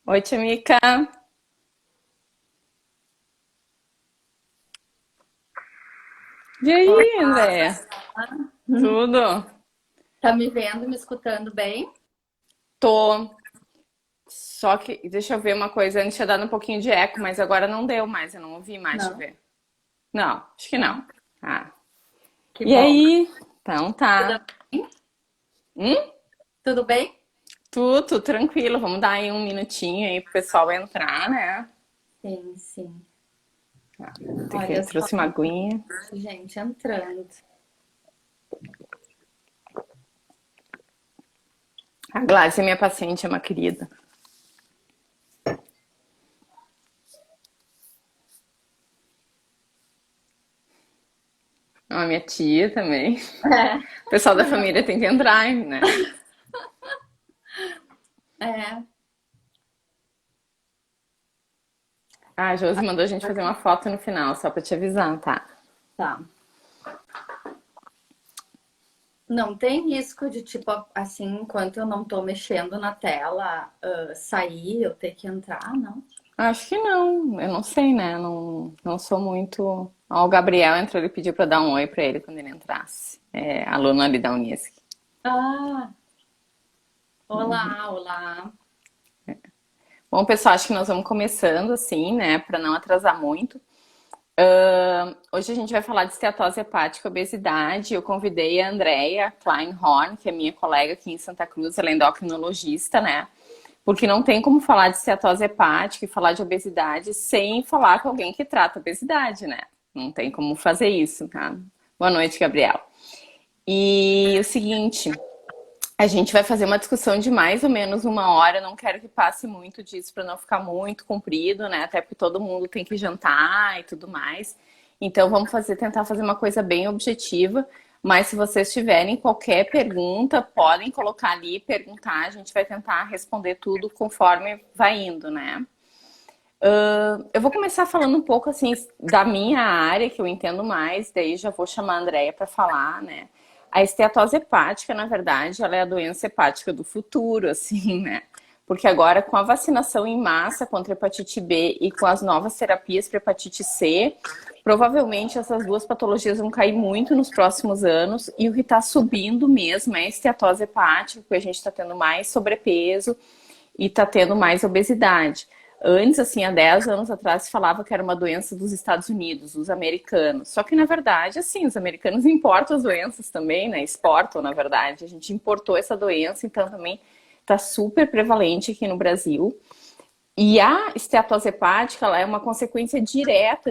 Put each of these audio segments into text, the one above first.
Oi, tia Mica. E aí, Olá, Andréia? Tudo? tá me vendo, me escutando bem? Tô. Só que, deixa eu ver uma coisa. Antes tinha dado um pouquinho de eco, mas agora não deu mais. Eu não ouvi mais, deixa eu Não, ver. Não, acho que não. não. Ah. Que E bom. aí? Então Tudo tá. bem? Hum? Tudo bem? Tudo tranquilo. Vamos dar aí um minutinho aí pro pessoal entrar, né? Sim, sim. Tem que Olha só, trouxe uma aguinha. gente, entrando. A Glácia, minha paciente, é uma querida. A minha tia também. O pessoal da família tem que entrar, né? É, é. Ah, a Josi mandou a gente fazer uma foto no final, só pra te avisar, tá? Tá. Não tem risco de, tipo, assim, enquanto eu não tô mexendo na tela, sair, eu ter que entrar, não? Acho que não, eu não sei, né? Não sou muito. Ó, o Gabriel entrou, ele pediu pra dar um oi pra ele quando ele entrasse. É aluno ali da Unisc. Ah, olá, olá. Bom, pessoal, acho que nós vamos começando assim, né? Pra não atrasar muito. Hoje a gente vai falar de esteatose hepática e obesidade. Eu convidei a Andrea Kleinhorn, que é minha colega aqui em Santa Cruz, ela é endocrinologista, né? Porque não tem como falar de esteatose hepática e falar de obesidade sem falar com alguém que trata obesidade, né? Não tem como fazer isso, tá? Boa noite, Gabriel. E o seguinte, a gente vai fazer uma discussão de mais ou menos uma hora. Não quero que passe muito disso para não ficar muito comprido, né? Até porque todo mundo tem que jantar e tudo mais. Então vamos tentar fazer uma coisa bem objetiva. Mas se vocês tiverem qualquer pergunta, podem colocar ali e perguntar. A gente vai tentar responder tudo conforme vai indo, né? Eu vou começar falando um pouco assim da minha área, que eu entendo mais, daí já vou chamar a Andrea para falar, né? A esteatose hepática, na verdade, ela é a doença hepática do futuro, assim, né? Porque agora, com a vacinação em massa contra a hepatite B e com as novas terapias para hepatite C, provavelmente essas duas patologias vão cair muito nos próximos anos. E o que está subindo mesmo é a esteatose hepática, porque a gente está tendo mais sobrepeso e está tendo mais obesidade. Antes, assim, há 10 anos atrás, se falava que era uma doença dos Estados Unidos, dos americanos. Só que, na verdade, assim, os americanos importam as doenças também, né? Exportam, na verdade. A gente importou essa doença, então também está super prevalente aqui no Brasil. E a esteatose hepática, ela é uma consequência direta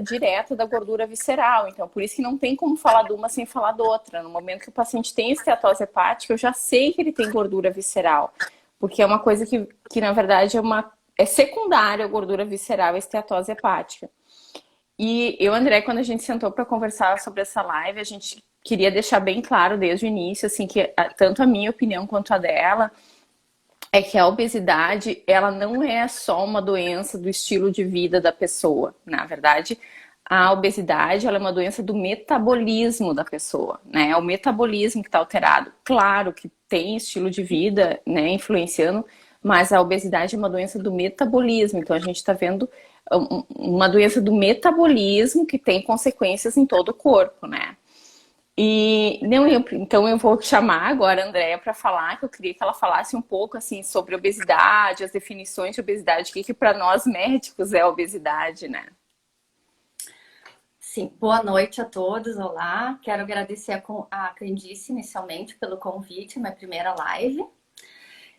da gordura visceral. Então, por isso que não tem como falar de uma sem falar da outra. No momento que o paciente tem esteatose hepática, eu já sei que ele tem gordura visceral. Porque é uma coisa que na verdade, é secundária a gordura visceral, a esteatose hepática. E eu, André, quando a gente sentou para conversar sobre essa live, a gente queria deixar bem claro desde o início, assim, que tanto a minha opinião quanto a dela é que a obesidade, ela não é só uma doença do estilo de vida da pessoa. Na verdade, a obesidade, ela é uma doença do metabolismo da pessoa, né? É o metabolismo que está alterado. Claro que tem estilo de vida, né, influenciando, mas a obesidade é uma doença do metabolismo. Então, a gente está vendo uma doença do metabolismo que tem consequências em todo o corpo, né? E não, então eu vou chamar agora a Andrea para falar, que eu queria que ela falasse um pouco assim sobre obesidade, as definições de obesidade, o que para nós médicos é obesidade, né? Sim, boa noite a todos, olá. Quero agradecer a Candice inicialmente pelo convite, minha primeira live.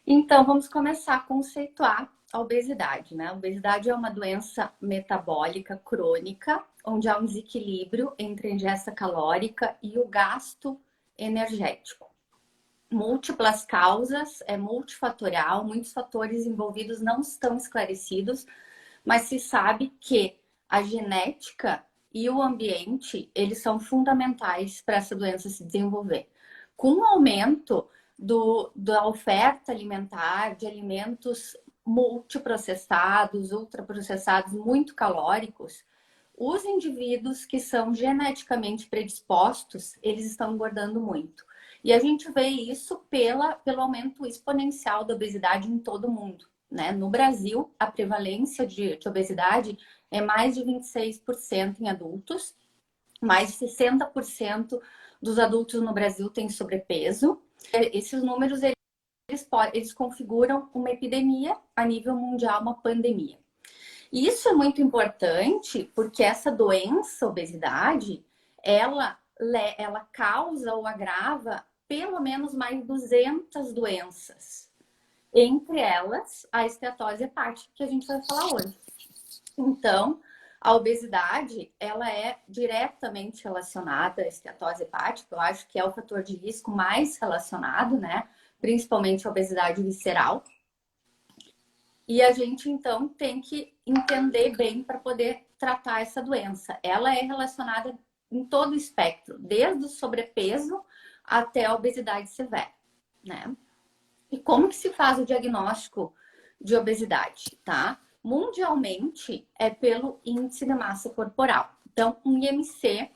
Então, vamos começar a conceituar a obesidade, né? A obesidade é uma doença metabólica crônica, onde há um desequilíbrio entre a ingesta calórica e o gasto energético. Múltiplas causas, é multifatorial, muitos fatores envolvidos não estão esclarecidos, mas se sabe que a genética e o ambiente, eles são fundamentais para essa doença se desenvolver. Com o aumento da oferta alimentar, de alimentos multiprocessados, ultraprocessados, muito calóricos, os indivíduos que são geneticamente predispostos, eles estão engordando muito. E a gente vê isso pelo aumento exponencial da obesidade em todo o mundo. né? No Brasil, a prevalência de obesidade é mais de 26% em adultos, mais de 60% dos adultos no Brasil têm sobrepeso. Esses números, eles configuram uma epidemia a nível mundial, uma pandemia. E isso é muito importante porque essa doença, obesidade, ela causa ou agrava pelo menos mais 200 doenças. Entre elas, a esteatose hepática, que a gente vai falar hoje. Então, a obesidade, ela é diretamente relacionada à esteatose hepática. Eu acho que é o fator de risco mais relacionado, né? Principalmente a obesidade visceral. E a gente, então, tem que entender bem para poder tratar essa doença. Ela é relacionada em todo o espectro, desde o sobrepeso até a obesidade severa, né? E como que se faz o diagnóstico de obesidade, tá? Mundialmente é pelo índice de massa corporal. Então, um IMC,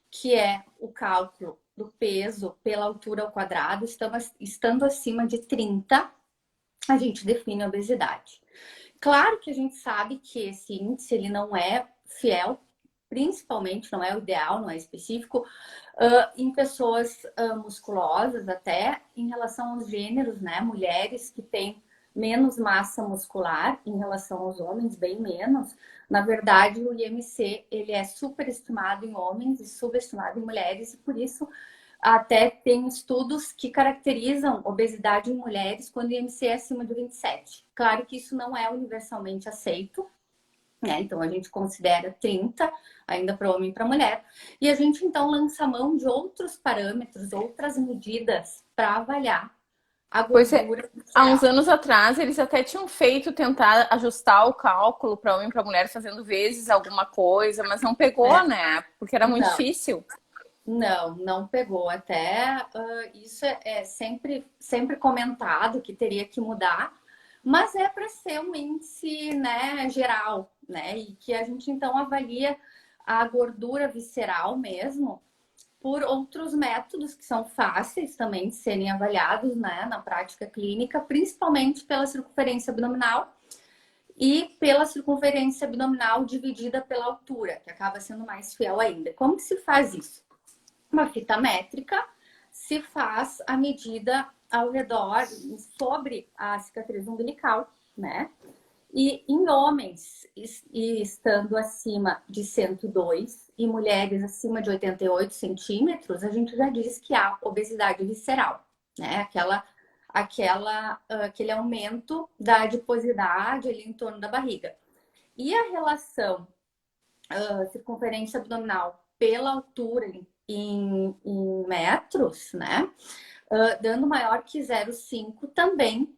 que é o cálculo do peso pela altura ao quadrado, estando acima de 30, a gente define a obesidade. Claro que a gente sabe que esse índice ele não é fiel, principalmente não é o ideal, não é específico, em pessoas musculosas, até em relação aos gêneros, né? Mulheres que têm menos massa muscular em relação aos homens, bem menos. Na verdade, o IMC ele é superestimado em homens e subestimado em mulheres, e por isso até tem estudos que caracterizam obesidade em mulheres quando o IMC é acima de 27. Claro que isso não é universalmente aceito, né? Então a gente considera 30 ainda para homem e para mulher. E a gente então lança mão de outros parâmetros, outras medidas para avaliar a Pois é, gordura há uns visceral. anos atrás eles até tinham feito tentar ajustar o cálculo para homem e para mulher fazendo vezes alguma coisa, mas não pegou, É, né? Porque era muito não. difícil. Não pegou. Até isso é sempre comentado que teria que mudar, mas é para ser um índice, né, geral, né? E que a gente então avalia a gordura visceral mesmo por outros métodos que são fáceis também de serem avaliados, né, na prática clínica, principalmente pela circunferência abdominal e pela circunferência abdominal dividida pela altura, que acaba sendo mais fiel ainda. Como que se faz isso? Uma fita métrica se faz a medida ao redor, sobre a cicatriz umbilical, né? E em homens estando acima de 102 e mulheres acima de 88 centímetros, a gente já diz que há obesidade visceral, né? Aquele aumento da adiposidade ali em torno da barriga. E a relação circunferência abdominal pela altura em metros, né? Dando maior que 0,5 também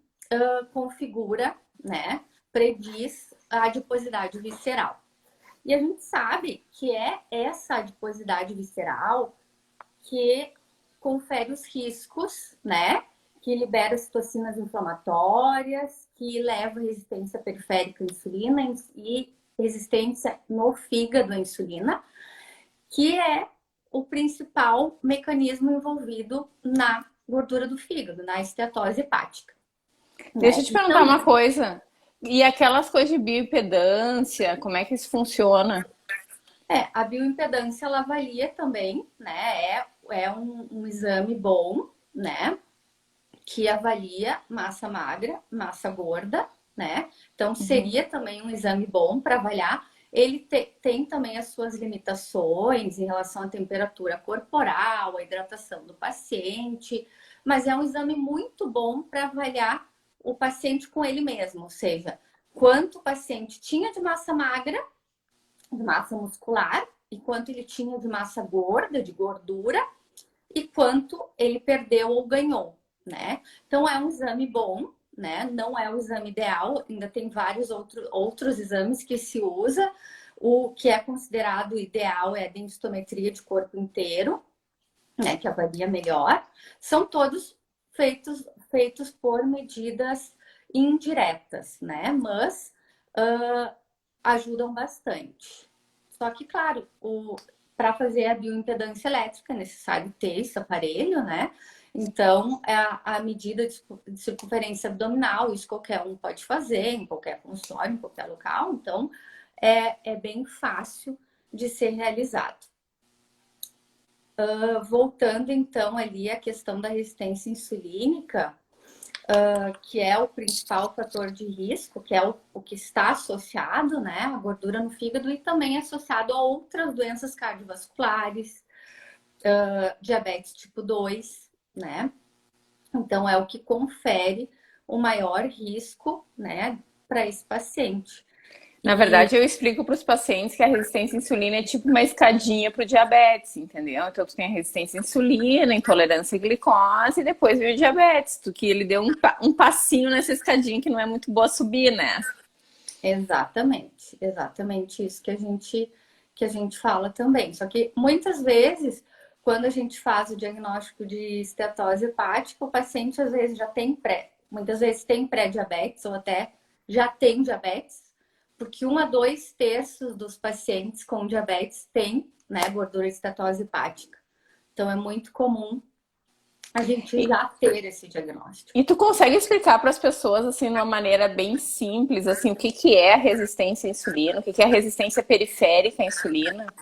configura, né? Prediz a adiposidade visceral. E a gente sabe que é essa adiposidade visceral que confere os riscos, né? Que libera citocinas inflamatórias, que leva resistência periférica à insulina e resistência no fígado à insulina, que é o principal mecanismo envolvido na gordura do fígado, na esteatose hepática, Deixa eu né? te E perguntar uma também, coisa. E aquelas coisas de bioimpedância, como é que isso funciona? a bioimpedância ela avalia também, né? É um exame bom, né? Que avalia massa magra, massa gorda, né? Então Uhum. seria também um exame bom para avaliar. Ele tem também as suas limitações em relação à temperatura corporal, à hidratação do paciente, mas é um exame muito bom para avaliar o paciente com ele mesmo, ou seja, quanto o paciente tinha de massa magra, de massa muscular, e quanto ele tinha de massa gorda, de gordura, e quanto ele perdeu ou ganhou, né? Então é um exame bom, né? Não é o exame ideal, ainda tem vários outros exames que se usa. O que é considerado ideal é a densitometria de corpo inteiro, né? Que avalia melhor. São todos feitos por medidas indiretas, né? Mas ajudam bastante. Só que, claro, para fazer a bioimpedância elétrica é necessário ter esse aparelho, né? Então, a medida de circunferência abdominal, isso qualquer um pode fazer, em qualquer consultório, em qualquer local. Então, é bem fácil de ser realizado. Voltando, então, ali à questão da resistência insulínica, que é o principal fator de risco, que é o que está associado, né, à gordura no fígado e também associado a outras doenças cardiovasculares, diabetes tipo 2, né? Então, é o que confere o maior risco, né, para esse paciente. Na verdade, eu explico para os pacientes que a resistência à insulina é tipo uma escadinha para o diabetes, entendeu? Então, tu tem a resistência à insulina, intolerância à glicose e depois vem o diabetes. Tu que ele deu um passinho nessa escadinha que não é muito boa subir, né? Exatamente isso que a gente fala também. Só que muitas vezes, quando a gente faz o diagnóstico de esteatose hepática, o paciente às vezes já tem muitas vezes tem pré-diabetes ou até já tem diabetes, porque 1 a 2 terços dos pacientes com diabetes têm, né, gordura de esteatose hepática. Então é muito comum a gente já ter esse diagnóstico. E tu consegue explicar para as pessoas, assim, de uma maneira bem simples, assim, o que que é a resistência à insulina, o que que é a resistência periférica à insulina?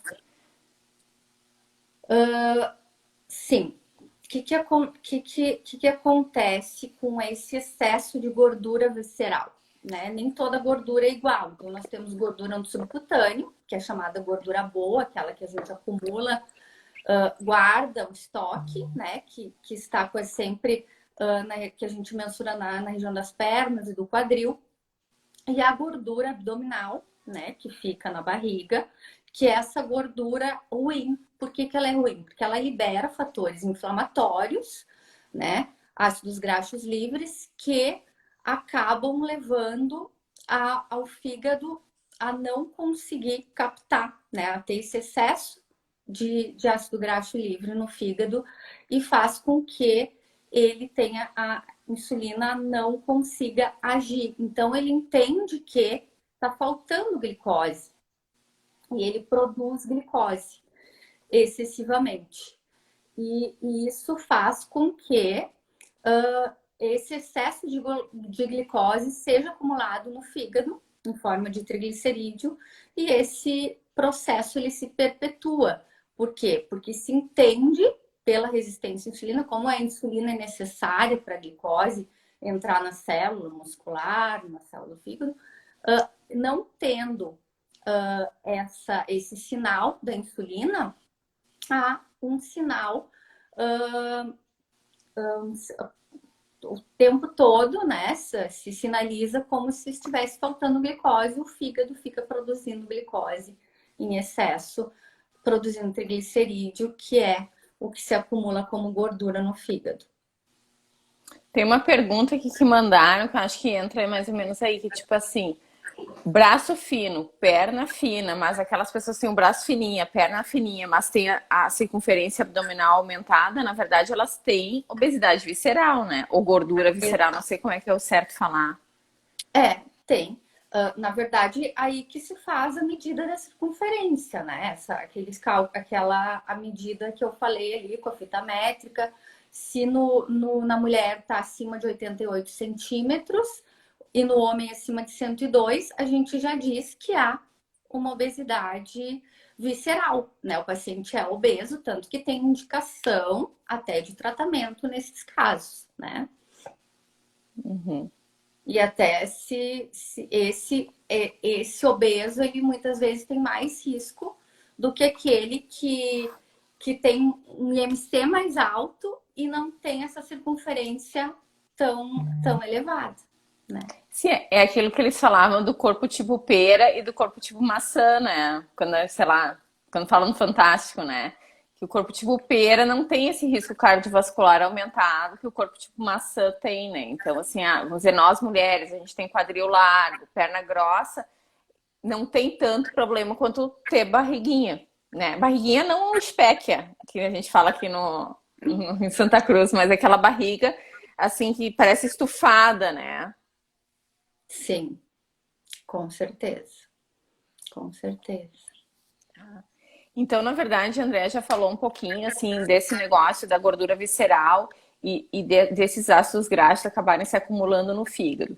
Sim. O que acontece com esse excesso de gordura visceral? Né? Nem toda gordura é igual. Então, nós temos gordura no subcutâneo, que é chamada gordura boa, aquela que a gente acumula, guarda um estoque, né? Que está sempre, que a gente mensura na região das pernas e do quadril. E a gordura abdominal, né? Que fica na barriga, que é essa gordura ruim. Por que ela é ruim? Porque ela libera fatores inflamatórios, né? Ácidos graxos livres, que acabam levando ao fígado a não conseguir captar, né? A ter esse excesso de ácido graxo livre no fígado e faz com que ele tenha a insulina não consiga agir. Então ele entende que está faltando glicose e ele produz glicose excessivamente. E isso faz com que esse excesso de glicose seja acumulado no fígado em forma de triglicerídeo e esse processo ele se perpetua. Por quê? Porque se entende pela resistência à insulina como a insulina é necessária para a glicose entrar na célula muscular, na célula do fígado, não tendo esse sinal da insulina, há um sinal o tempo todo, né? Se sinaliza como se estivesse faltando glicose, o fígado fica produzindo glicose em excesso, produzindo triglicerídeo, que é o que se acumula como gordura no fígado. Tem uma pergunta aqui que mandaram, que eu acho que entra mais ou menos aí, que tipo assim, braço fino, perna fina, mas aquelas pessoas têm o braço fininha, perna fininha, mas tem a circunferência abdominal aumentada, na verdade elas têm obesidade visceral, né? Ou gordura visceral, não sei como é que é o certo falar. Tem. Na verdade, aí que se faz a medida da circunferência, né? A medida que eu falei ali com a fita métrica. Se na mulher está acima de 88 centímetros e no homem acima de 102, a gente já diz que há uma obesidade visceral, né? O paciente é obeso, tanto que tem indicação até de tratamento nesses casos, né? Uhum. E até se esse obeso, ele muitas vezes tem mais risco do que aquele que tem um IMC mais alto e não tem essa circunferência tão elevada, né? Sim, é aquilo que eles falavam do corpo tipo pera e do corpo tipo maçã, né? Quando, sei lá, quando falam no Fantástico, né? Que o corpo tipo pera não tem esse risco cardiovascular aumentado que o corpo tipo maçã tem, né? Então, assim, vamos dizer, nós mulheres, a gente tem quadril largo, perna grossa, não tem tanto problema quanto ter barriguinha, né? Barriguinha não espéquia, que a gente fala aqui em Santa Cruz, mas aquela barriga, assim, que parece estufada, né? Sim, com certeza. Com certeza. Então, na verdade, a Andrea já falou um pouquinho assim desse negócio da gordura visceral desses ácidos graxos acabarem se acumulando no fígado.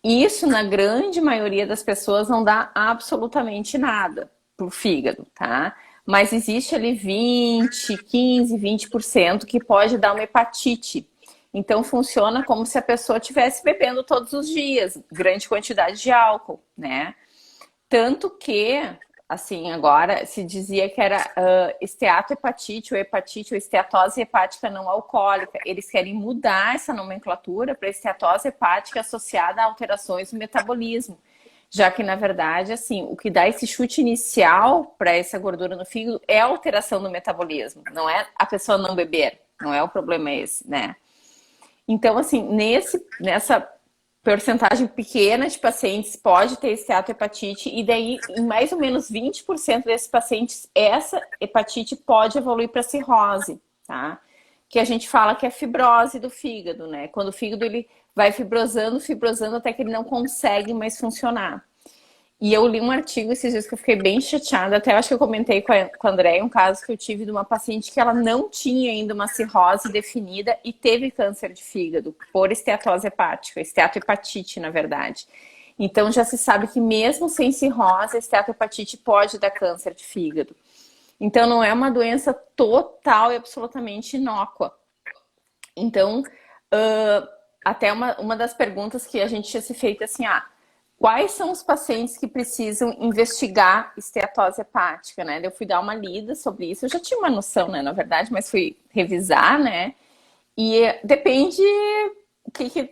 Isso, na grande maioria das pessoas, não dá absolutamente nada pro fígado, tá? Mas existe ali 20% que pode dar uma hepatite. Então, funciona como se a pessoa estivesse bebendo todos os dias, grande quantidade de álcool, né? Tanto que, assim, agora se dizia que era esteatohepatite ou esteatose hepática não alcoólica. Eles querem mudar essa nomenclatura para esteatose hepática associada a alterações no metabolismo. Já que, na verdade, assim, o que dá esse chute inicial para essa gordura no fígado é a alteração do metabolismo, não é a pessoa não beber, não é o problema esse, né? Então, assim, nessa porcentagem pequena de pacientes pode ter esteatohepatite e daí, em mais ou menos 20% desses pacientes, essa hepatite pode evoluir para cirrose, tá? Que a gente fala que é fibrose do fígado, né? Quando o fígado ele vai fibrosando até que ele não consegue mais funcionar. E eu li um artigo esses dias que eu fiquei bem chateada, até acho que eu comentei com a Andréia um caso que eu tive de uma paciente que ela não tinha ainda uma cirrose definida e teve câncer de fígado por esteatose hepática, esteatohepatite, na verdade. Então já se sabe que mesmo sem cirrose, a esteatohepatite pode dar câncer de fígado. Então não é uma doença total e absolutamente inócua. Então, até uma das perguntas que a gente tinha se feito assim, quais são os pacientes que precisam investigar esteatose hepática, né? Eu fui dar uma lida sobre isso, eu já tinha uma noção, né, na verdade, mas fui revisar, né? E depende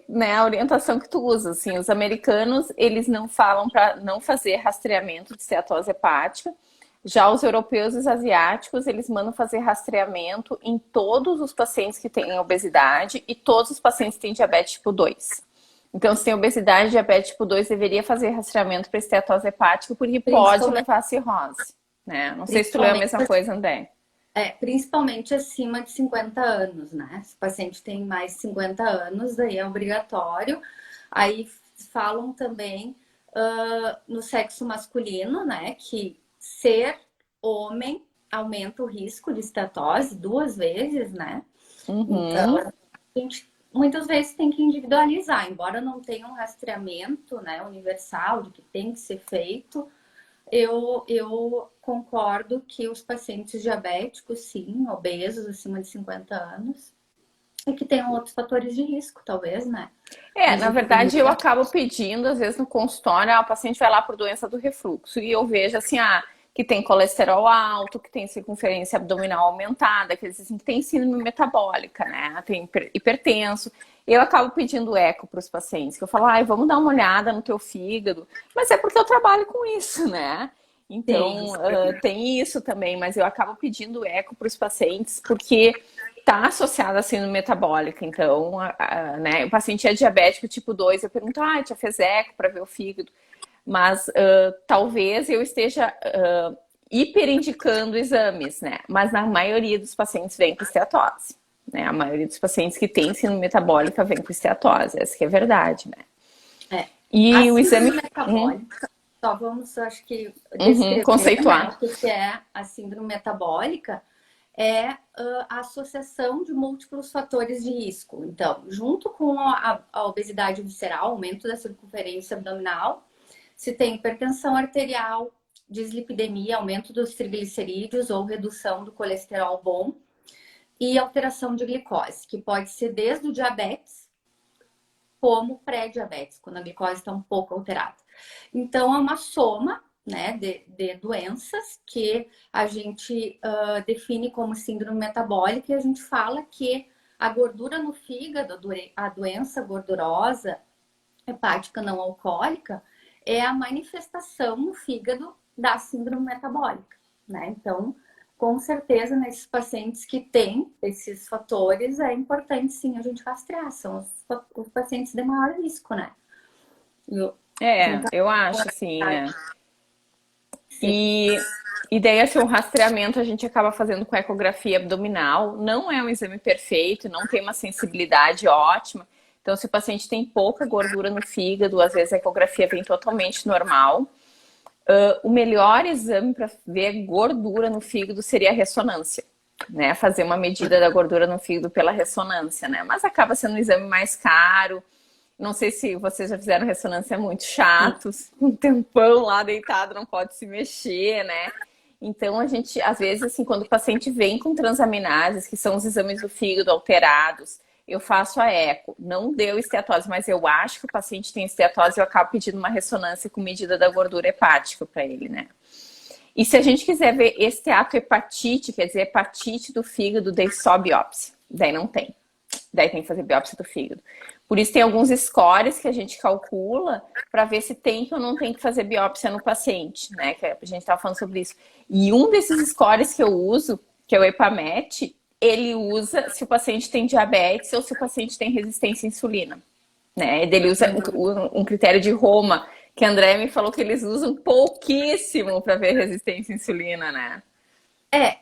né, a orientação que tu usa, assim, os americanos, eles não falam para não fazer rastreamento de esteatose hepática. Já os europeus e os asiáticos, eles mandam fazer rastreamento em todos os pacientes que têm obesidade e todos os pacientes que têm diabetes tipo 2. Então, se tem obesidade e diabetes tipo 2, deveria fazer rastreamento para esteatose hepática, porque pode levar a cirrose, né? Não sei se tu lê a mesma coisa, André. Principalmente acima de 50 anos, né? Se o paciente tem mais de 50 anos, daí é obrigatório. Aí falam também no sexo masculino, né? Que ser homem aumenta o risco de esteatose 2 vezes, né? Então, a gente muitas vezes tem que individualizar, embora não tenha um rastreamento, né, universal de que tem que ser feito. Eu concordo que os pacientes diabéticos, sim, obesos, acima de 50 anos, e que tenham outros fatores de risco, talvez, né? Na verdade, eu acabo pedindo, às vezes, no consultório, o paciente vai lá por doença do refluxo, e eu vejo assim, que tem colesterol alto, que tem circunferência abdominal aumentada, que assim, tem síndrome metabólica, né? Tem hipertenso. Eu acabo pedindo eco para os pacientes, que eu falo, vamos dar uma olhada no teu fígado, mas é porque eu trabalho com isso, né? Então, tem isso também, mas eu acabo pedindo eco para os pacientes, porque está associada à síndrome metabólica. Então, né, o paciente é diabético tipo 2, eu pergunto, já fez eco para ver o fígado? Mas talvez eu esteja hiperindicando exames, né? Mas na maioria dos pacientes vem com esteatose, né? A maioria dos pacientes que tem síndrome metabólica vem com esteatose, essa que é a verdade, né? E o exame metabólica, só vamos, acho que, descrever, conceituar. Né, o que é a síndrome metabólica. É a associação de múltiplos fatores de risco. Então, junto com a obesidade visceral, aumento da circunferência abdominal, se tem hipertensão arterial, dislipidemia, aumento dos triglicerídeos ou redução do colesterol bom e alteração de glicose, que pode ser desde o diabetes como pré-diabetes, quando a glicose está um pouco alterada. Então, é uma soma, né, de doenças que a gente define como síndrome metabólica, e a gente fala que a gordura no fígado, a doença gordurosa hepática não alcoólica, é a manifestação no fígado da síndrome metabólica, né? Então, com certeza, nesses pacientes que têm esses fatores, é importante sim a gente rastrear, são os pacientes de maior risco, né? Eu acho, assim, né? E daí, assim, o rastreamento a gente acaba fazendo com ecografia abdominal. Não é um exame perfeito, não tem uma sensibilidade ótima. Então, se o paciente tem pouca gordura no fígado, às vezes a ecografia vem totalmente normal. O melhor exame para ver gordura no fígado seria a ressonância. né? Fazer uma medida da gordura no fígado pela ressonância, né? Mas acaba sendo um exame mais caro. Não sei se vocês já fizeram ressonância muito chatos, um tempão lá deitado, não pode se mexer, né? Então a gente, às vezes, assim, quando o paciente vem com transaminases, que são os exames do fígado alterados, eu faço a eco. Não deu esteatose, mas eu acho que o paciente tem esteatose, eu acabo pedindo uma ressonância com medida da gordura hepática para ele, né? E se a gente quiser ver esteatohepatite, quer dizer, hepatite do fígado, daí só biópsia. Daí não tem. Daí tem que fazer biópsia do fígado. Por isso tem alguns scores que a gente calcula para ver se tem ou não tem que fazer biópsia no paciente, né? Que a gente estava falando sobre isso. E um desses scores que eu uso, que é o EPAMET, ele usa se o paciente tem diabetes ou se o paciente tem resistência à insulina, né? Ele usa um critério de Roma, que a André me falou que eles usam pouquíssimo para ver resistência à insulina, né?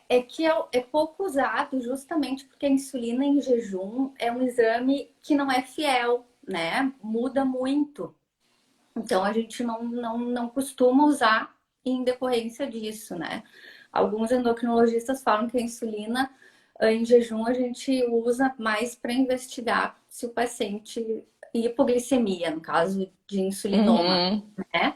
É que é pouco usado justamente porque a insulina em jejum é um exame que não é fiel, né? Muda muito. Então a gente não costuma usar em decorrência disso, né? Alguns endocrinologistas falam que a insulina em jejum a gente usa mais para investigar se o paciente hipoglicemia, no caso de insulinoma, Uhum. né?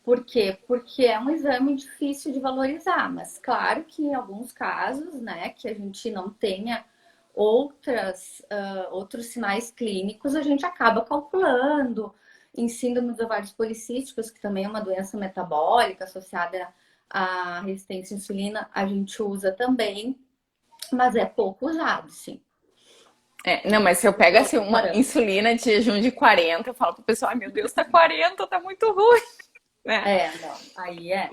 Por quê? Porque é um exame difícil de valorizar, mas claro que em alguns casos, né, que a gente não tenha outros sinais clínicos, a gente acaba calculando. Em síndrome dos ovários policísticos, que também é uma doença metabólica associada à resistência à insulina, a gente usa também, mas é pouco usado, sim. Não, mas se eu pego assim uma insulina de jejum de 40, eu falo pro pessoal, ai meu Deus, tá 40, tá muito ruim, né? Não, aí é.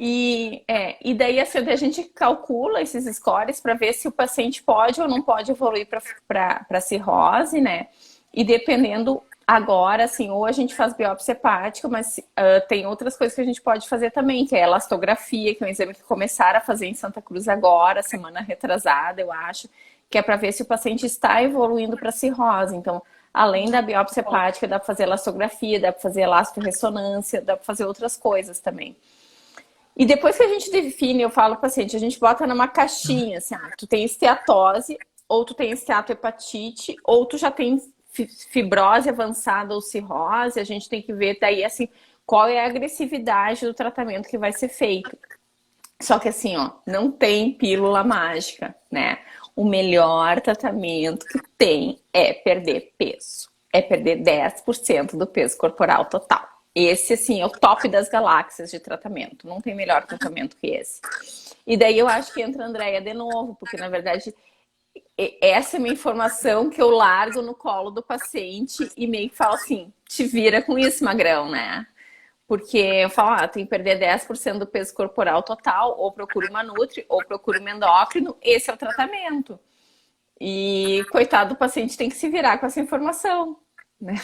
E daí assim, a gente calcula esses scores para ver se o paciente pode ou não pode evoluir para cirrose, né? E dependendo agora, assim, ou a gente faz biópsia hepática, mas tem outras coisas que a gente pode fazer também, que é a elastografia, que é um exame que começaram a fazer em Santa Cruz agora, semana retrasada, eu acho, que é para ver se o paciente está evoluindo para cirrose. Então, além da biópsia hepática, dá para fazer elastografia, dá para fazer elastroressonância, dá para fazer outras coisas também. E depois que a gente define, eu falo para o paciente, a gente bota numa caixinha, assim, tu tem esteatose, ou tu tem esteatohepatite, ou tu já tem fibrose avançada ou cirrose, a gente tem que ver daí, assim, qual é a agressividade do tratamento que vai ser feito. Só que assim, ó, não tem pílula mágica, né? O melhor tratamento que tem é perder peso. É perder 10% do peso corporal total. Esse, assim, é o top das galáxias de tratamento. Não tem melhor tratamento que esse. E daí eu acho que entra a Andrea de novo, porque na verdade essa é a minha informação que eu largo no colo do paciente e meio que falo assim, te vira com isso, magrão, né? Porque eu falo, tem que perder 10% do peso corporal total, ou procura uma nutri, ou procura um endócrino, esse é o tratamento. E coitado do paciente tem que se virar com essa informação, né?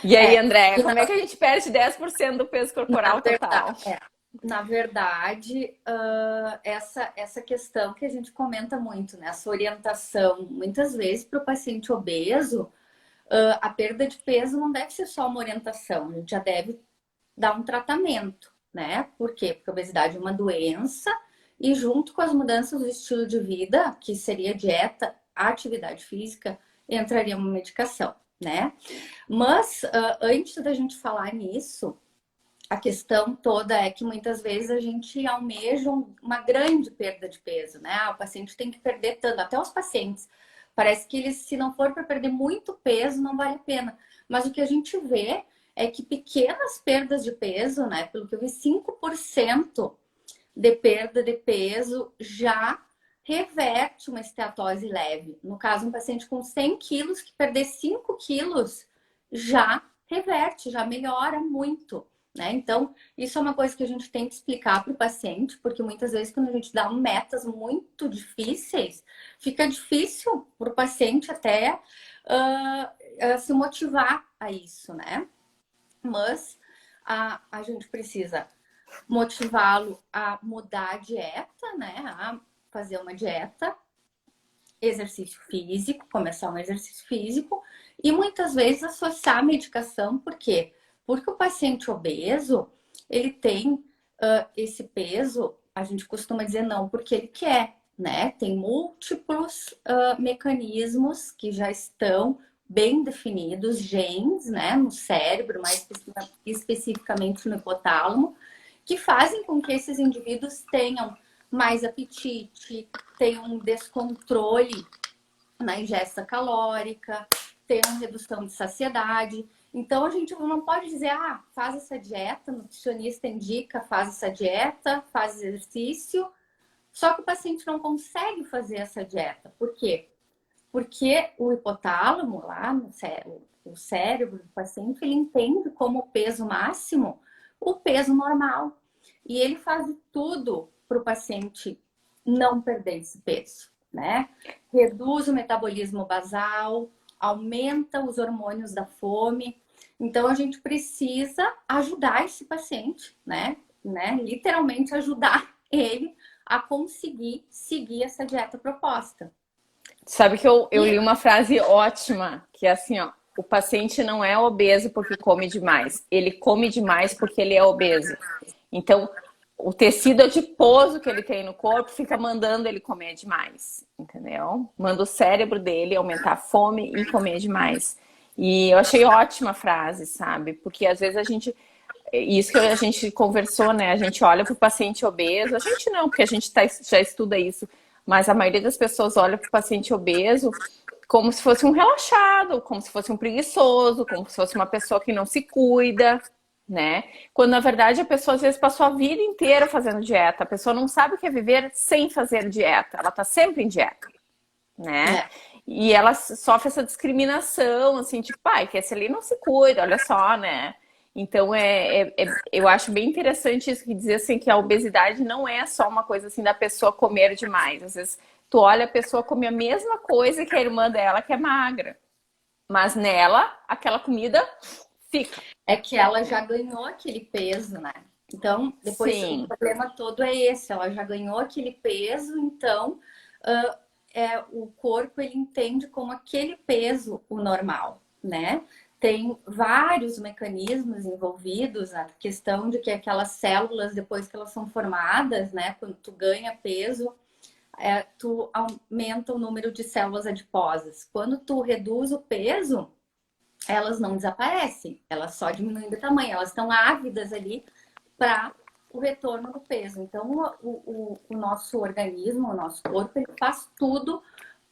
E aí, Andréia, como é que a gente perde 10% do peso corporal total? Na verdade, essa questão que a gente comenta muito, né? Essa orientação, muitas vezes, para o paciente obeso, a perda de peso não deve ser só uma orientação, a gente já deve dar um tratamento, né? Por quê? Porque a obesidade é uma doença e junto com as mudanças do estilo de vida, que seria dieta, atividade física, entraria uma medicação, né? Mas antes da gente falar nisso, a questão toda é que muitas vezes a gente almeja uma grande perda de peso, né? O paciente tem que perder tanto, até os pacientes. Parece que eles, se não for para perder muito peso, não vale a pena. Mas o que a gente vê é que pequenas perdas de peso, né? Pelo que eu vi, 5% de perda de peso já reverte uma esteatose leve. No caso, um paciente com 100 quilos que perder 5 quilos já reverte, já melhora muito. Né? Então, isso é uma coisa que a gente tem que explicar para o paciente, porque muitas vezes quando a gente dá metas muito difíceis, fica difícil para o paciente até se motivar a isso, né? Mas a gente precisa motivá-lo a mudar a dieta, né? A fazer uma dieta, exercício físico, começar um exercício físico e muitas vezes associar a medicação, por quê? Porque o paciente obeso, ele tem esse peso, a gente costuma dizer não porque ele quer, né? Tem múltiplos mecanismos que já estão bem definidos, genes, né, no cérebro, mais especificamente no hipotálamo, que fazem com que esses indivíduos tenham mais apetite, tenham um descontrole na ingesta calórica, tenham redução de saciedade. Então, a gente não pode dizer, ah, faz essa dieta, o nutricionista indica, faz essa dieta, faz exercício, só que o paciente não consegue fazer essa dieta. Por quê? Porque o hipotálamo, lá no cérebro, o cérebro do paciente, ele entende como peso máximo o peso normal. E ele faz tudo para o paciente não perder esse peso, né? Reduz o metabolismo basal, aumenta os hormônios da fome. Então, a gente precisa ajudar esse paciente, né? Literalmente ajudar ele a conseguir seguir essa dieta proposta. Sabe que eu li uma frase ótima, que é assim, ó, o paciente não é obeso porque come demais, ele come demais porque ele é obeso. Então, o tecido adiposo que ele tem no corpo fica mandando ele comer demais, entendeu? Manda o cérebro dele aumentar a fome e comer demais. E eu achei ótima a frase, sabe? Porque às vezes a gente... Isso que a gente conversou, né? A gente olha para o paciente obeso, a gente não, porque a gente já estuda isso, mas a maioria das pessoas olha para o paciente obeso como se fosse um relaxado, como se fosse um preguiçoso, como se fosse uma pessoa que não se cuida, né? Quando na verdade a pessoa às vezes passou a vida inteira fazendo dieta, a pessoa não sabe o que é viver sem fazer dieta, ela tá sempre em dieta, né? É. E ela sofre essa discriminação, assim, tipo, pai, que esse ali não se cuida, olha só, né? Então, eu acho bem interessante isso que dizer assim, que a obesidade não é só uma coisa assim da pessoa comer demais. Às vezes, tu olha a pessoa comer a mesma coisa que a irmã dela, que é magra. Mas nela, aquela comida fica. É que ela já ganhou aquele peso, né? Então, depois o Sim, problema todo é esse, ela já ganhou aquele peso, então o corpo ele entende como aquele peso o normal, né? Tem vários mecanismos envolvidos na questão de que aquelas células, depois que elas são formadas, né? Quando tu ganha peso, tu aumenta o número de células adiposas. Quando tu reduz o peso, elas não desaparecem, elas só diminuem de tamanho, elas estão ávidas ali para o retorno do peso. Então, o nosso organismo, o nosso corpo, ele faz tudo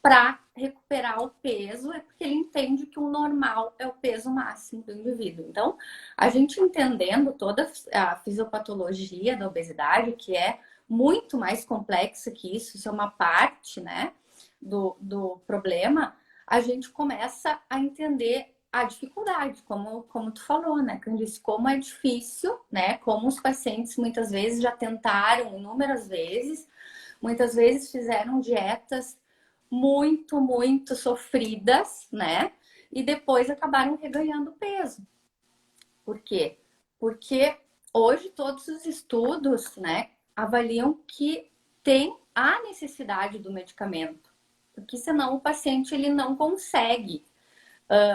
para recuperar o peso, é porque ele entende que o normal é o peso máximo do indivíduo. Então, a gente entendendo toda a fisiopatologia da obesidade, que é muito mais complexa que isso é uma parte, né, do problema, a gente começa a entender a dificuldade, como tu falou, né, Candice, como é difícil, né, como os pacientes muitas vezes já tentaram inúmeras vezes, muitas vezes fizeram dietas muito, muito sofridas, né, e depois acabaram reganhando peso. Por quê? Porque hoje todos os estudos, né, avaliam que tem a necessidade do medicamento, porque senão o paciente ele não consegue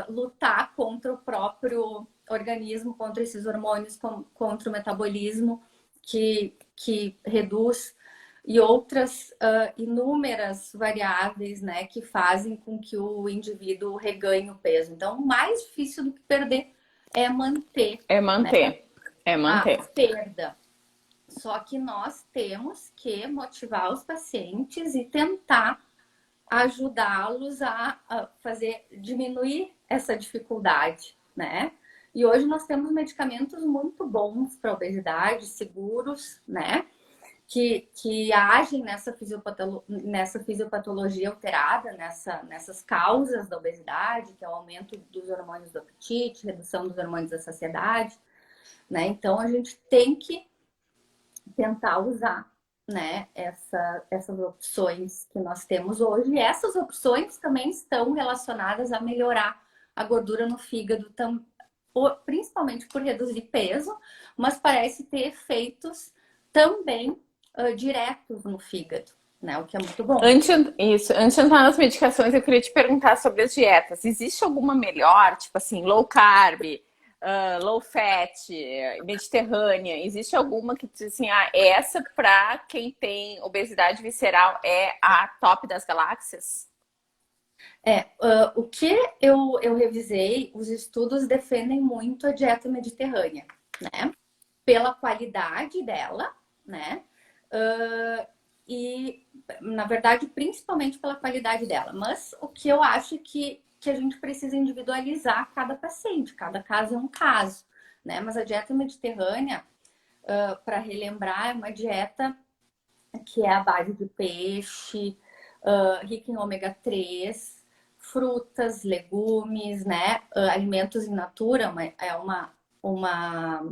lutar contra o próprio organismo, contra esses hormônios, contra o metabolismo que reduz e outras inúmeras variáveis, né, que fazem com que o indivíduo reganhe o peso. Então, o mais difícil do que perder é manter, é manter. né, É manter. a perda. Só que nós temos que motivar os pacientes e tentar ajudá-los a fazer diminuir essa dificuldade, né? E hoje nós temos medicamentos muito bons para obesidade, seguros, né? Que agem nessa fisiopatologia alterada, nessas causas da obesidade, que é o aumento dos hormônios do apetite, redução dos hormônios da saciedade, né? Então a gente tem que tentar usar, né, essas opções que nós temos hoje. E essas opções também estão relacionadas a melhorar a gordura no fígado, principalmente por reduzir peso, mas parece ter efeitos também diretos no fígado, né, o que é muito bom. Antes de entrar nas medicações, eu queria te perguntar sobre as dietas. Existe alguma melhor, tipo assim, low carb, low fat, mediterrânea, existe alguma que diz assim, essa para quem tem obesidade visceral é a top das galáxias? O que eu revisei, os estudos defendem muito a dieta mediterrânea, né? Pela qualidade dela, né? E, na verdade, principalmente pela qualidade dela. Mas o que eu acho que a gente precisa individualizar cada paciente, cada caso é um caso, né? Mas a dieta mediterrânea, para relembrar, é uma dieta que é a base de peixe, rica em ômega 3, frutas, legumes, né? Alimentos in natura, é uma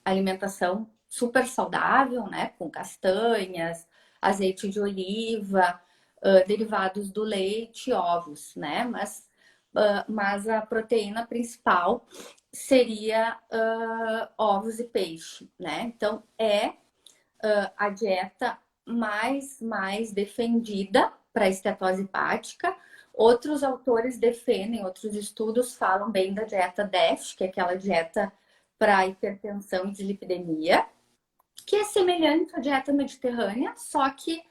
alimentação super saudável, né? Com castanhas, azeite de oliva, derivados do leite, ovos, né? Mas a proteína principal seria ovos e peixe, né? Então a dieta mais defendida para a esteatose hepática. Outros autores defendem, outros estudos falam bem da dieta DASH, que é aquela dieta para hipertensão e dislipidemia, que é semelhante à dieta mediterrânea, só que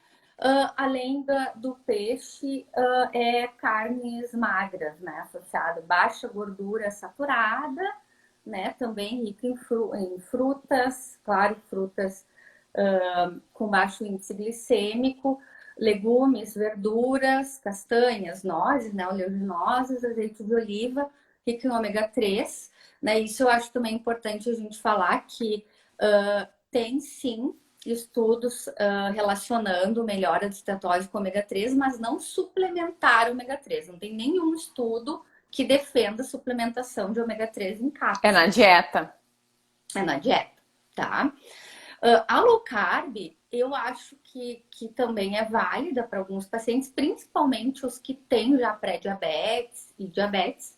além do peixe, é carnes magras, né? Associado a baixa gordura saturada, né? Também rica em frutas, claro, frutas com baixo índice glicêmico, legumes, verduras, castanhas, nozes, né, oleaginosas, azeite de oliva, rico em ômega 3. Né? Isso eu acho também importante a gente falar que tem sim estudos relacionando melhora de estetose com ômega 3, mas não suplementar ômega 3. Não tem nenhum estudo que defenda a suplementação de ômega 3 em É na cápsula. dieta? É na dieta, tá? A low carb, eu acho que também é válida para alguns pacientes, principalmente os que têm já pré-diabetes e diabetes,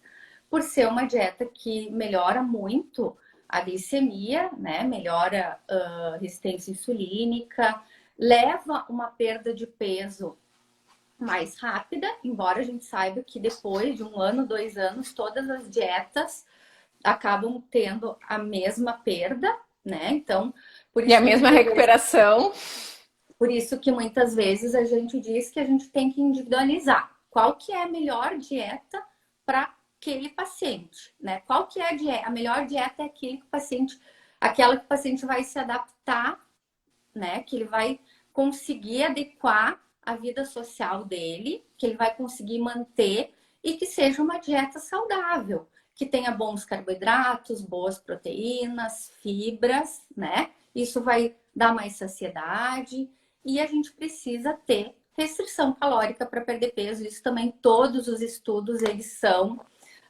por ser uma dieta que melhora muito a glicemia, né? Melhora a resistência insulínica, leva uma perda de peso mais rápida, embora a gente saiba que depois de 1 ano, 2 anos, todas as dietas acabam tendo a mesma perda, né? Então, por E isso a que mesma recuperação? por isso que muitas vezes a gente diz que a gente tem que individualizar qual que é a melhor dieta para aquele paciente, né? Qual que é a melhor dieta é aquela que o paciente vai se adaptar, né? Que ele vai conseguir adequar a vida social dele, que ele vai conseguir manter e que seja uma dieta saudável, que tenha bons carboidratos, boas proteínas, fibras, né? Isso vai dar mais saciedade e a gente precisa ter restrição calórica para perder peso. Isso também todos os estudos eles são,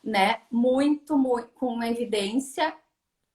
né, muito com uma evidência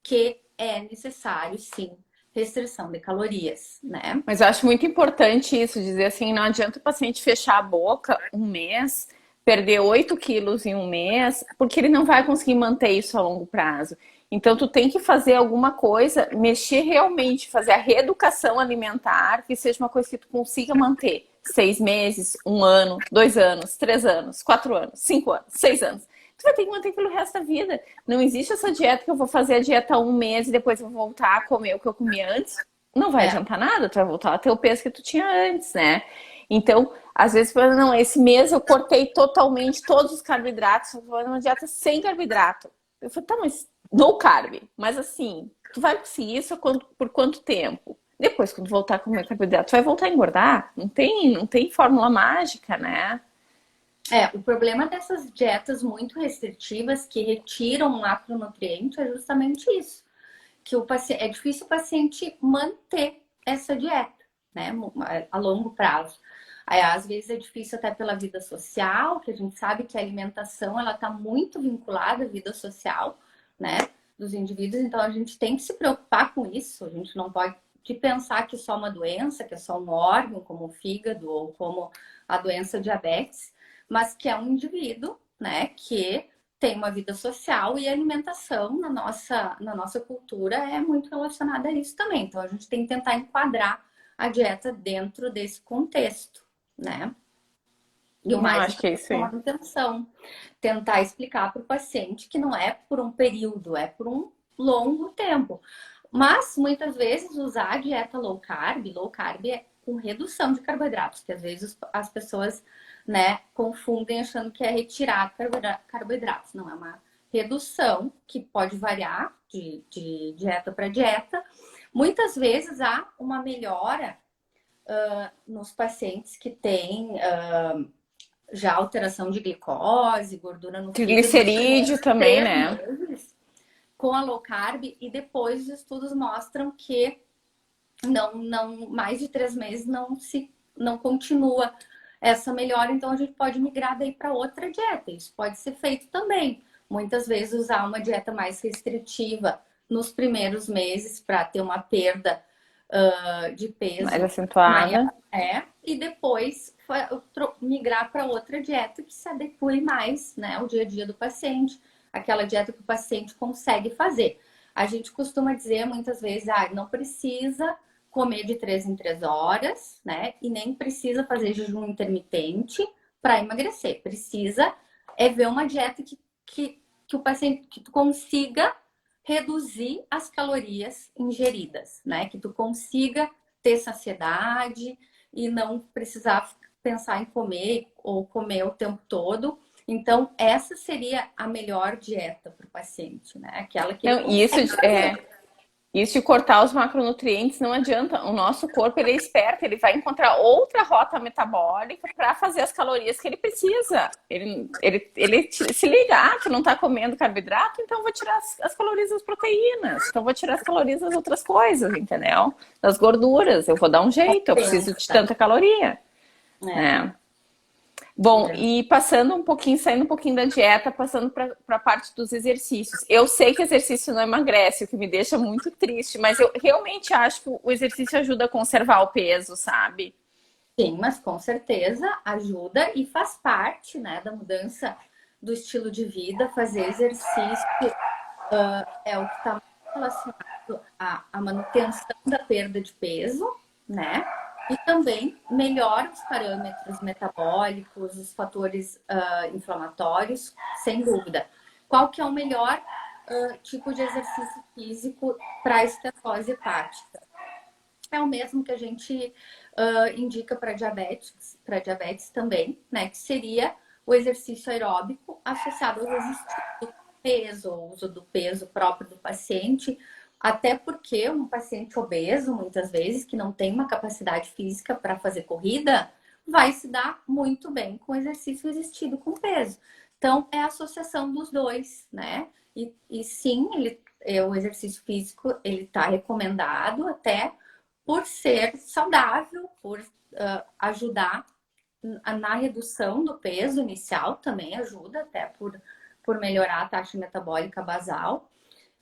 que é necessário sim restrição de calorias, né? Mas eu acho muito importante isso, dizer assim, não adianta o paciente fechar a boca 1 mês, perder 8 quilos em 1 mês, porque ele não vai conseguir manter isso a longo prazo. Então, tu tem que fazer alguma coisa, mexer realmente, fazer a reeducação alimentar, que seja uma coisa que tu consiga manter 6 meses, 1 ano, 2 anos, 3 anos, 4 anos, 5 anos, 6 anos. Tu vai ter que manter pelo resto da vida. Não existe essa dieta que eu vou fazer a dieta 1 mês e depois eu vou voltar a comer o que eu comia antes. Não vai É, adiantar nada, tu vai voltar a ter o peso que tu tinha antes, né? Então, às vezes, não, esse mês eu cortei totalmente todos os carboidratos, vou fazer uma dieta sem carboidrato. Eu falei, tá, mas no carb, mas assim, tu vai conseguir isso por quanto tempo? Depois, quando voltar a comer carboidrato, tu vai voltar a engordar? Não tem fórmula mágica, né? o problema dessas dietas muito restritivas que retiram macronutriente é justamente isso, que é difícil o paciente manter essa dieta, né, a longo prazo. Aí, às vezes é difícil até pela vida social, que a gente sabe que a alimentação ela está muito vinculada à vida social, né, dos indivíduos. Então a gente tem que se preocupar com isso. A gente não pode pensar que é só uma doença, que é só um órgão, como o fígado ou como a doença diabetes, mas que é um indivíduo, né, que tem uma vida social e a alimentação na nossa cultura é muito relacionada a isso também. Então a gente tem que tentar enquadrar a dieta dentro desse contexto, né? E o Não, mais acho que é importante isso é a aí. manutenção. Tentar explicar para o paciente que não é por um período, é por um longo tempo. Mas, muitas vezes, usar a dieta low carb é com redução de carboidratos, que às vezes as pessoas, né, confundem achando que é retirar carboidratos. Não, é uma redução que pode variar de dieta para dieta. Muitas vezes há uma melhora nos pacientes que têm já alteração de glicose, gordura no fígado nos Triglicerídeo primeiros também, três né? meses com a low carb e depois os estudos mostram que não mais de 3 meses não continua essa melhora, então a gente pode migrar daí para outra dieta. Isso pode ser feito também. Muitas vezes usar uma dieta mais restritiva nos primeiros meses para ter uma perda de Mais peso maior, acentuada. e depois migrar para outra dieta que se adeque mais, né, ao dia a dia do paciente, aquela dieta que o paciente consegue fazer. A gente costuma dizer muitas vezes, não precisa comer de 3 em 3 horas, né? E nem precisa fazer jejum intermitente para emagrecer. Precisa ver uma dieta que o paciente que tu consiga reduzir as calorias ingeridas, né? Que tu consiga ter saciedade e não precisar pensar em comer ou comer o tempo todo. Então, essa seria a melhor dieta para o paciente, né? Aquela que ele Não, e isso consegue fazer. isso de cortar os macronutrientes não adianta. O nosso corpo ele é esperto, ele vai encontrar outra rota metabólica para fazer as calorias que ele precisa. Ele se liga, tu não está comendo carboidrato, então vou tirar as calorias das proteínas, então vou tirar as calorias das outras coisas, entendeu? Das gorduras, eu vou dar um jeito, eu preciso de Pensa. tanta caloria, É, né? Bom, é. e passando um pouquinho, saindo um pouquinho da dieta, passando para a parte dos exercícios. Eu sei que exercício não emagrece, o que me deixa muito triste, mas eu realmente acho que o exercício ajuda a conservar o peso, sabe? Sim, mas com certeza ajuda e faz parte, né, da mudança do estilo de vida. Fazer exercício é o que está relacionado à manutenção da perda de peso, né? E também melhora os parâmetros metabólicos, os fatores inflamatórios, sem dúvida. Qual que é o melhor tipo de exercício físico para a estetose hepática? É o mesmo que a gente indica para diabetes também, né? Que seria o exercício aeróbico associado ao resistir do peso, ao uso do peso próprio do paciente, até porque um paciente obeso, muitas vezes, que não tem uma capacidade física para fazer corrida, vai se dar muito bem com exercício resistido com peso. Então, é a associação dos dois, né? E sim, o exercício físico ele está recomendado até por ser saudável, por ajudar na redução do peso inicial, também ajuda até por melhorar a taxa metabólica basal,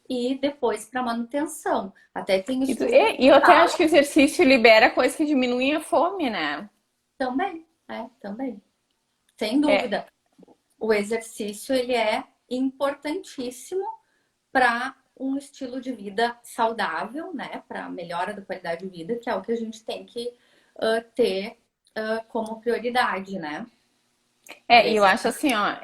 e depois para manutenção. Até tem estudos E eu que até falam acho que o exercício libera coisas que diminuem a fome, né? também, também, sem É, dúvida. O exercício ele é importantíssimo para um estilo de vida saudável, né? Para melhora da qualidade de vida, que é o que a gente tem que ter como prioridade, né? e eu acho assim, ó,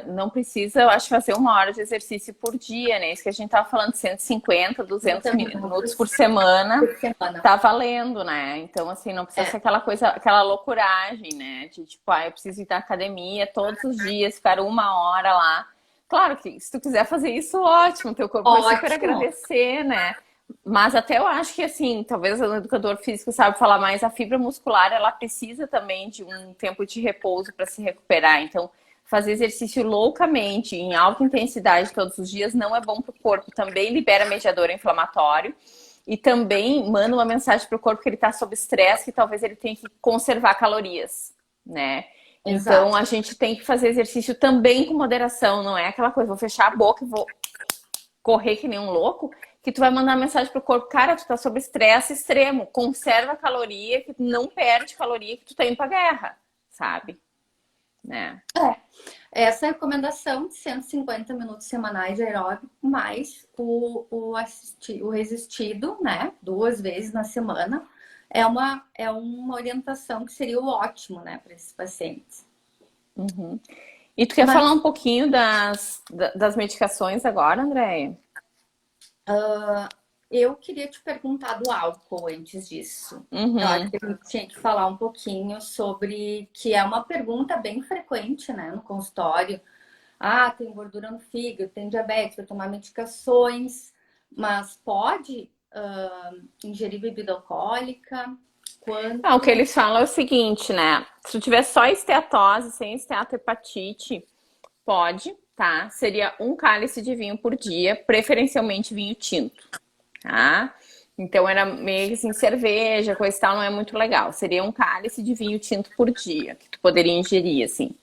não precisa, eu acho, fazer 1 hora de exercício por dia, né? Isso que a gente tava falando, 150, 200 30 minutos minutos por semana, por semana. tá valendo, né? Então, assim, não precisa É, ser aquela coisa, aquela loucuragem, né? De tipo, eu preciso ir na academia todos os dias, ficar 1 hora lá. Claro que se tu quiser fazer isso, ótimo, teu corpo vai super ótimo. agradecer, né? Mas até eu acho que, assim, talvez o educador físico sabe falar mais, a fibra muscular, ela precisa também de um tempo de repouso para se recuperar. Então, fazer exercício loucamente, em alta intensidade todos os dias, não é bom para o corpo. Também libera mediador inflamatório e também manda uma mensagem para o corpo que ele está sob estresse, que talvez ele tenha que conservar calorias, né? Então, Exato. a gente tem que fazer exercício também com moderação, não é aquela coisa, vou fechar a boca e vou correr que nem um louco, que tu vai mandar mensagem pro corpo, cara, tu tá sob estresse extremo, conserva a caloria, que tu não perde caloria, que tu tá indo pra guerra, sabe? Né? Essa é a recomendação de 150 minutos semanais de aeróbico, mais o resistido, né? 2 vezes na semana. É uma orientação que seria o ótimo, né, para esses pacientes. Uhum. E tu quer Mas falar um pouquinho das medicações agora, Andréia? eu queria te perguntar do álcool antes disso. Eu acho Uhum. que a gente tinha que falar um pouquinho sobre, que é uma pergunta bem frequente, né, no consultório. Ah, tem gordura no fígado, tem diabetes, vai tomar medicações, mas pode ingerir bebida alcoólica? Ah, o que Quanto? eles falam é o seguinte, né? Se tu tiver só esteatose, sem esteatohepatite, pode, tá? Seria um cálice de vinho por dia, preferencialmente vinho tinto, tá? Então era meio que assim, cerveja, coisa e tal, não é muito legal. Seria um cálice de vinho tinto por dia, que tu poderia ingerir, assim.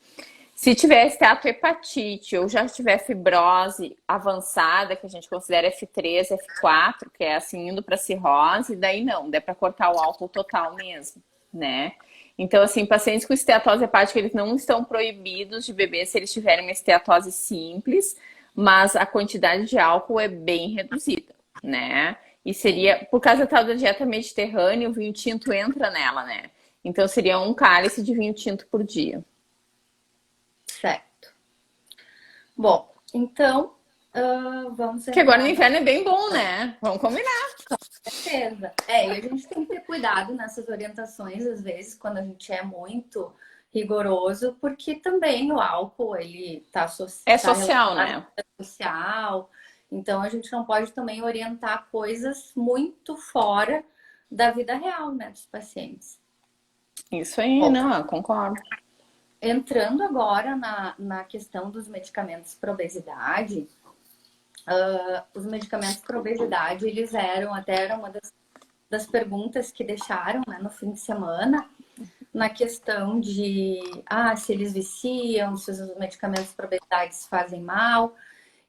Se tiver esteatohepatite ou já tiver fibrose avançada, que a gente considera F3, F4, que é assim indo para cirrose, daí não, dá para cortar o álcool total mesmo, né? Então, assim, pacientes com esteatose hepática, eles não estão proibidos de beber se eles tiverem uma esteatose simples, mas a quantidade de álcool é bem reduzida, né? E Sim, seria, por causa da tal da dieta mediterrânea, o vinho tinto entra nela, né? Então, seria um cálice de vinho tinto por dia. certo. Bom, então vamos Que agora no entrar na inverno é bem bom, né? Vamos combinar. certeza. E a gente tem que ter cuidado nessas orientações, às vezes, quando a gente é muito rigoroso, porque também o álcool, ele É tá social, relacionado né? à vida social, então a gente não pode também orientar coisas muito fora da vida real, né, dos pacientes. Isso aí, Bom, não, eu concordo. entrando agora na questão dos medicamentos para obesidade, os medicamentos para obesidade, eles eram, até era uma das perguntas que deixaram, né, no fim de semana, na questão de se eles viciam, se os medicamentos para obesidade fazem mal.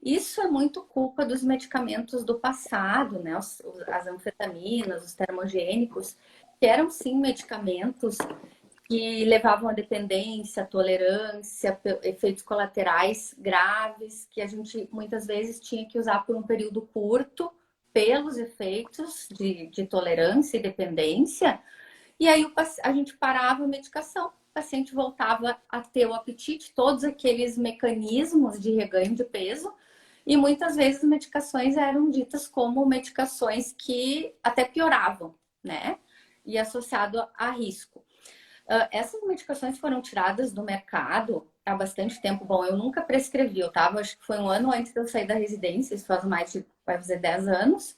Isso é muito culpa dos medicamentos do passado, né? As anfetaminas, os termogênicos, que eram sim medicamentos que levavam a dependência, a tolerância, efeitos colaterais graves, que a gente muitas vezes tinha que usar por um período curto, pelos efeitos de tolerância e dependência, e aí a gente parava a medicação, o paciente voltava a ter o apetite, todos aqueles mecanismos de reganho de peso, e muitas vezes as medicações eram ditas como medicações que até pioravam, né? E associado a risco. Essas medicações foram tiradas do mercado há bastante tempo. Bom, eu nunca prescrevi, eu tava, acho que foi um ano antes de eu sair da residência, isso faz mais de, vai fazer 10 anos.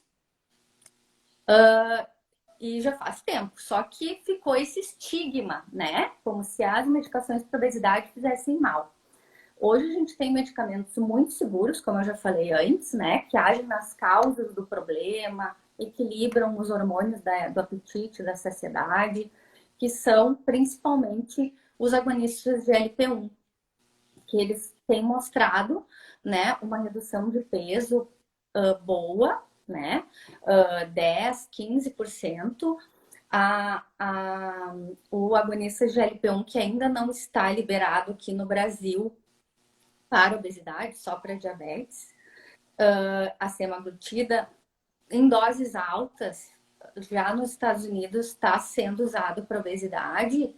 E já faz tempo. Só que ficou esse estigma, né? Como se as medicações para obesidade fizessem mal. Hoje a gente tem medicamentos muito seguros, como eu já falei antes, né? Que agem nas causas do problema, equilibram os hormônios do apetite, da saciedade, que são principalmente os agonistas de LP1, que eles têm mostrado, né, uma redução de peso boa, né? 10, 15%. O agonista GLP-1 que ainda não está liberado aqui no Brasil para obesidade, só para diabetes, a semaglutida em doses altas, já nos Estados Unidos está sendo usado para obesidade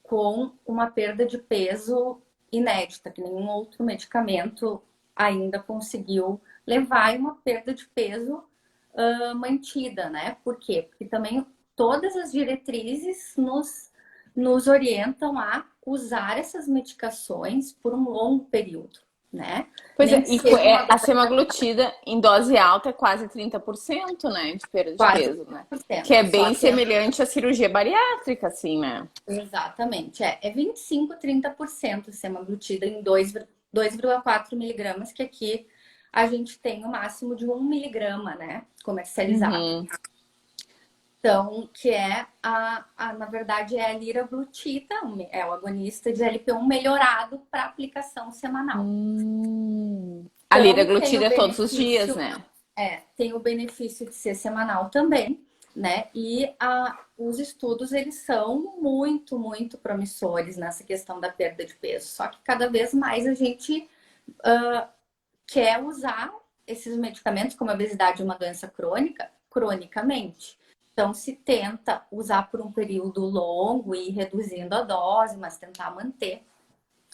com uma perda de peso inédita, que nenhum outro medicamento ainda conseguiu levar, e uma perda de peso mantida, né? Por quê? Porque também todas as diretrizes nos orientam a usar essas medicações por um longo período, né? Pois Nem é, que e seja uma a dose semaglutida em dose alta é quase 30%, né, de perda de quase peso, né? Que 30%, é só bem que é semelhante à cirurgia bariátrica, assim, né? exatamente, é 25, 30% semaglutida em 2,4 miligramas, que aqui a gente tem o máximo de 1 miligrama, né, comercializado. Uhum. Então, que é na verdade, é a liraglutida, é o agonista de LP1 melhorado para aplicação semanal. A Então, tem o liraglutida é todos os dias, benefício, né? tem o benefício de ser semanal também, né? E os estudos, eles são muito, muito promissores nessa questão da perda de peso. Só que cada vez mais a gente quer usar esses medicamentos, como a obesidade é uma doença crônica, cronicamente. Então, se tenta usar por um período longo e ir reduzindo a dose, mas tentar manter.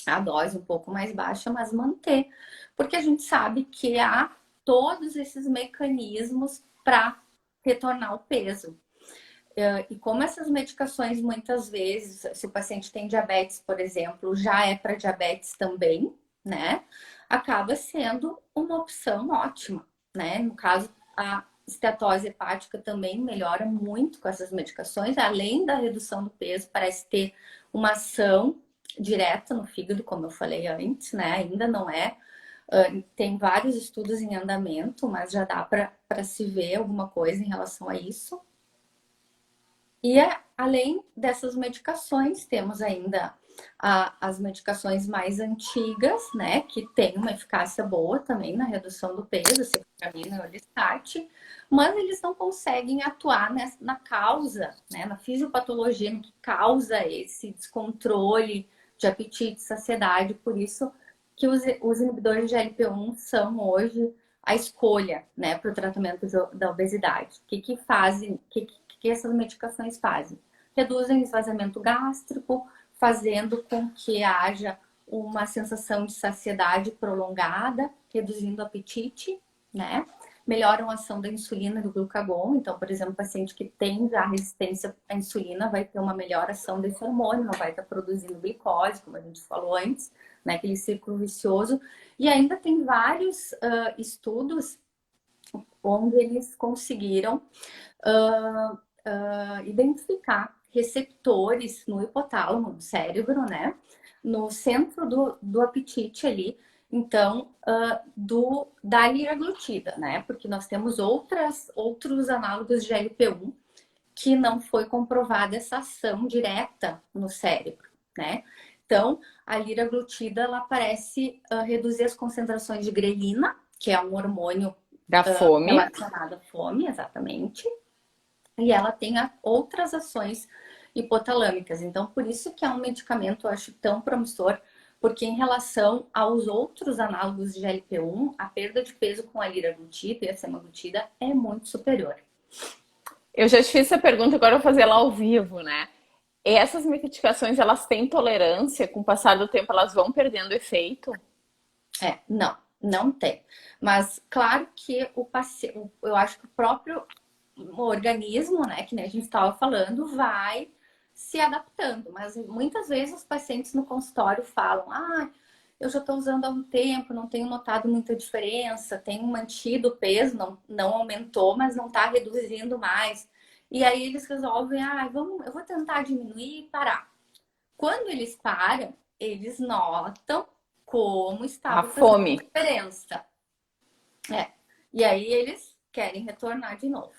a dose um pouco mais baixa, mas manter. Porque a gente sabe que há todos esses mecanismos para retornar o peso. E como essas medicações, muitas vezes, se o paciente tem diabetes, por exemplo, já é para diabetes também, né? Acaba sendo uma opção ótima, né? No caso, a esteatose hepática também melhora muito com essas medicações, além da redução do peso, parece ter uma ação direta no fígado, como eu falei antes, né? Ainda não é. Tem vários estudos em andamento, mas já dá para se ver alguma coisa em relação a isso. E além dessas medicações, temos ainda as medicações mais antigas, né, que tem uma eficácia boa também na redução do peso, a ceftriaxona e o Orlistat, mas eles não conseguem atuar na causa, né, na fisiopatologia que causa esse descontrole de apetite, saciedade, por isso que os inibidores de GLP-1 são hoje a escolha, né, para o tratamento da obesidade. O que fazem, que essas medicações fazem? Reduzem o esvaziamento gástrico, fazendo com que haja uma sensação de saciedade prolongada, reduzindo o apetite, né? Melhoram a ação da insulina e do glucagon. Então, por exemplo, o paciente que tem já resistência à insulina vai ter uma melhor ação desse hormônio, não vai estar produzindo glicose, como a gente falou antes, né? Aquele círculo vicioso. E ainda tem vários estudos onde eles conseguiram identificar receptores no hipotálamo, no cérebro, né? No centro do apetite ali, então, da liraglutida, né? Porque nós temos outros análogos de GLP-1 que não foi comprovada essa ação direta no cérebro, né? Então, a liraglutida, ela parece reduzir as concentrações de grelina, que é um hormônio Da fome. relacionado à fome, exatamente. E ela tem outras ações hipotalâmicas. Então, por isso que é um medicamento, eu acho, tão promissor, porque em relação aos outros análogos de GLP-1, a perda de peso com a liraglutida e a semaglutida é muito superior. Eu já te fiz essa pergunta, agora eu vou fazer ela ao vivo, né? Essas medicações, elas têm tolerância? Com o passar do tempo, elas vão perdendo efeito? Não tem. Mas, claro que eu acho que o próprio organismo, né, que nem a gente estava falando, vai se adaptando. Mas muitas vezes os pacientes no consultório falam: eu já estou usando há um tempo, não tenho notado muita diferença, tenho mantido o peso, não aumentou, mas não está reduzindo mais. E aí eles resolvem: eu vou tentar diminuir e parar. Quando eles param, eles notam como A estava fazendo fome. diferença. E aí eles querem retornar de novo.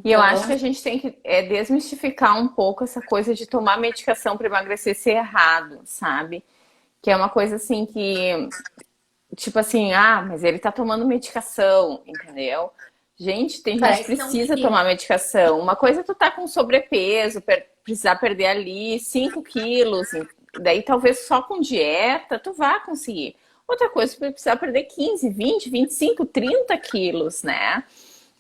E eu acho Então, que a gente tem que desmistificar um pouco essa coisa de tomar medicação para emagrecer ser errado, sabe? Que é uma coisa assim que, tipo assim, mas ele tá tomando medicação, entendeu? Gente, tem gente que parece que é um precisa time. tomar medicação. Uma coisa é tu tá com sobrepeso, precisar perder ali 5 quilos, daí talvez só com dieta tu vá conseguir. Outra coisa, tu precisar perder 15, 20, 25, 30 quilos, né?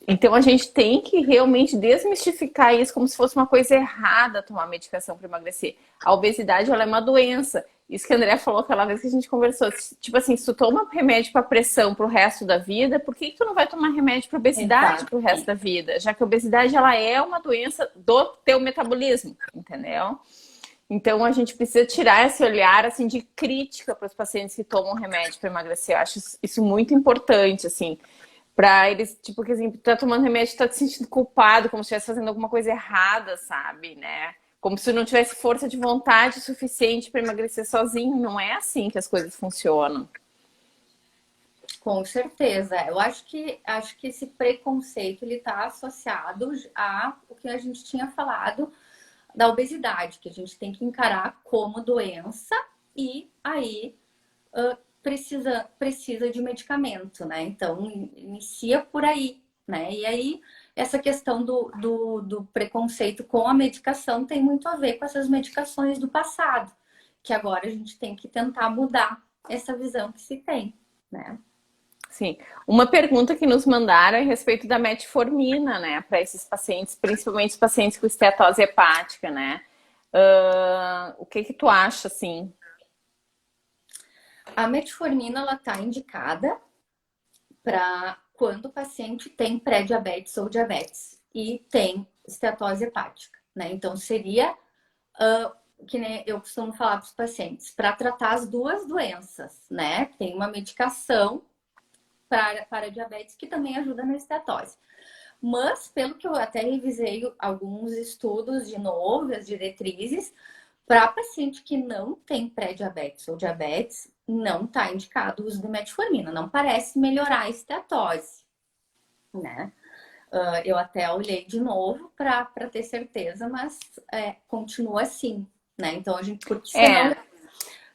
Então a gente tem que realmente desmistificar isso como se fosse uma coisa errada tomar medicação para emagrecer. A obesidade, ela é uma doença. Isso que a Andrea falou aquela vez que a gente conversou. Tipo assim, se tu toma remédio para pressão pro resto da vida, por que tu não vai tomar remédio para obesidade pro resto da vida? Já que a obesidade, ela é uma doença do teu metabolismo, entendeu? Então a gente precisa tirar esse olhar assim de crítica para os pacientes que tomam remédio para emagrecer. Eu acho isso muito importante, assim. Pra eles, tipo, que assim, tá tomando remédio, tá te sentindo culpado, como se estivesse fazendo alguma coisa errada, sabe, né? Como se não tivesse força de vontade suficiente para emagrecer sozinho. Não é assim que as coisas funcionam. Com certeza. Eu acho que esse preconceito ele está associado a o que a gente tinha falado da obesidade, que a gente tem que encarar como doença e aí precisa de medicamento, né? Então, inicia por aí, né? E aí, essa questão do preconceito com a medicação tem muito a ver com essas medicações do passado, que agora a gente tem que tentar mudar essa visão que se tem, né? Sim. Uma pergunta que nos mandaram é a respeito da metformina, né? Para esses pacientes, principalmente os pacientes com esteatose hepática, né? O que tu acha, assim? A metformina, ela tá indicada para quando o paciente tem pré-diabetes ou diabetes e tem esteatose hepática, né? Então, seria, que nem eu costumo falar para os pacientes, para tratar as duas doenças, né? Tem uma medicação para diabetes que também ajuda na esteatose. Mas, pelo que eu até revisei alguns estudos de novo, as diretrizes, para paciente que não tem pré-diabetes ou diabetes, não está indicado o uso de metformina. Não parece melhorar a esteatose, né? Eu até olhei de novo para ter certeza, mas continua assim, né? Então, porque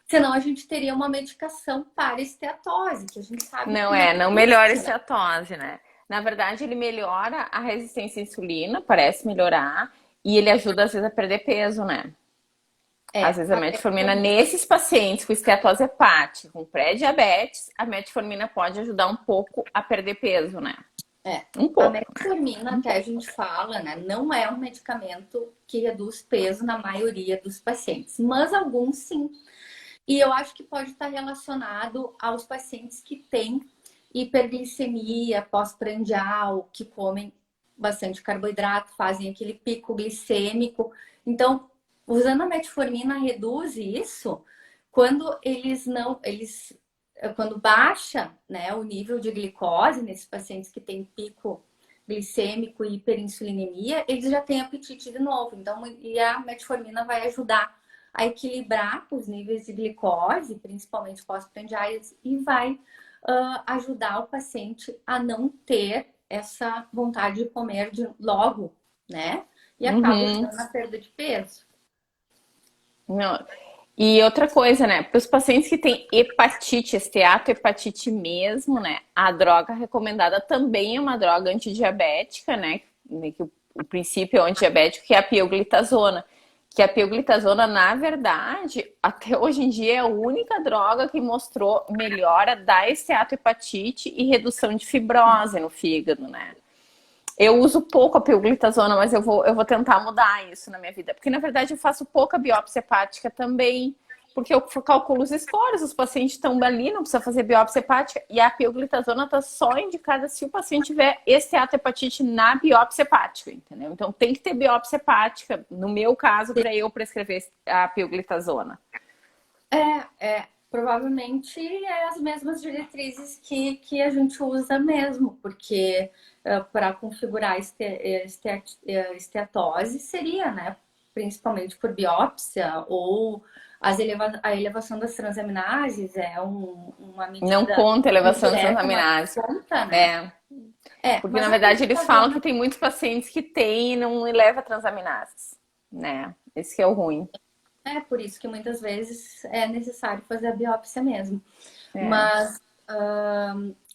senão a gente teria uma medicação para esteatose, que a gente sabe que Não não melhora a funciona. esteatose, né? Na verdade, ele melhora a resistência à insulina, parece melhorar, e ele ajuda às vezes a perder peso, né? Às vezes a A metformina, metformina, nesses pacientes com esteatose hepática, com pré-diabetes, a metformina pode ajudar um pouco a perder peso, né? Um a pouco, né? metformina, até a gente fala, né? Não é um medicamento que reduz peso na maioria dos pacientes, mas alguns sim. E eu acho que pode estar relacionado aos pacientes que têm hiperglicemia pós-prandial, que comem bastante carboidrato, fazem aquele pico glicêmico. Então, usando a metformina reduz isso quando quando baixa, né, o nível de glicose nesses pacientes que têm pico glicêmico e hiperinsulinemia, eles já têm apetite de novo. Então, e a metformina vai ajudar a equilibrar os níveis de glicose, principalmente pós-prandiais, e vai ajudar o paciente a não ter essa vontade de comer logo, né? E acaba Uhum. ajudando a perda de peso. Não. E outra coisa, né? Para os pacientes que têm hepatite, esteatohepatite mesmo, né? A droga recomendada também é uma droga antidiabética, né? Que o princípio é o antidiabético, que é a pioglitazona. Que a pioglitazona, na verdade, até hoje em dia é a única droga que mostrou melhora da esteatohepatite e redução de fibrose no fígado, né? Eu uso pouco a pioglitazona, mas eu vou tentar mudar isso na minha vida. Porque, na verdade, eu faço pouca biópsia hepática também. Porque eu calculo os scores, os pacientes estão ali, não precisa fazer biópsia hepática. E a pioglitazona está só indicada se o paciente tiver esteatohepatite na biópsia hepática, entendeu? Então, tem que ter biópsia hepática, no meu caso, para eu prescrever a pioglitazona. Provavelmente é as mesmas diretrizes que a gente usa mesmo, porque para configurar a esteatose seria, né? Principalmente por biópsia ou a elevação das transaminases é uma Não medida conta elevação de indireta, mas transaminase. conta, né? É, porque, Mas na a verdade, eles falam que glucosona tem muitos pacientes que têm e não eleva transaminases, né? Esse que é o ruim. é por isso que muitas vezes é necessário fazer a biópsia mesmo. É. Mas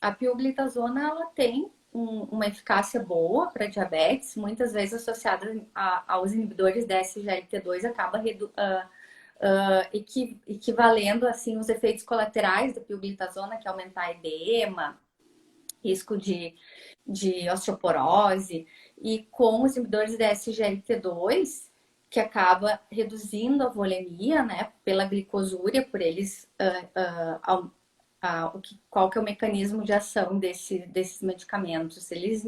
a pioglitazona ela tem uma eficácia boa para diabetes, muitas vezes associada aos inibidores da SGLT2, acaba equivalendo assim os efeitos colaterais da pioglitazona, que é aumentar edema, risco de osteoporose, e com os inibidores da SGLT2, que acaba reduzindo a volemia, né, pela glicosúria, por eles qual que é o mecanismo de ação desses medicamentos? Eles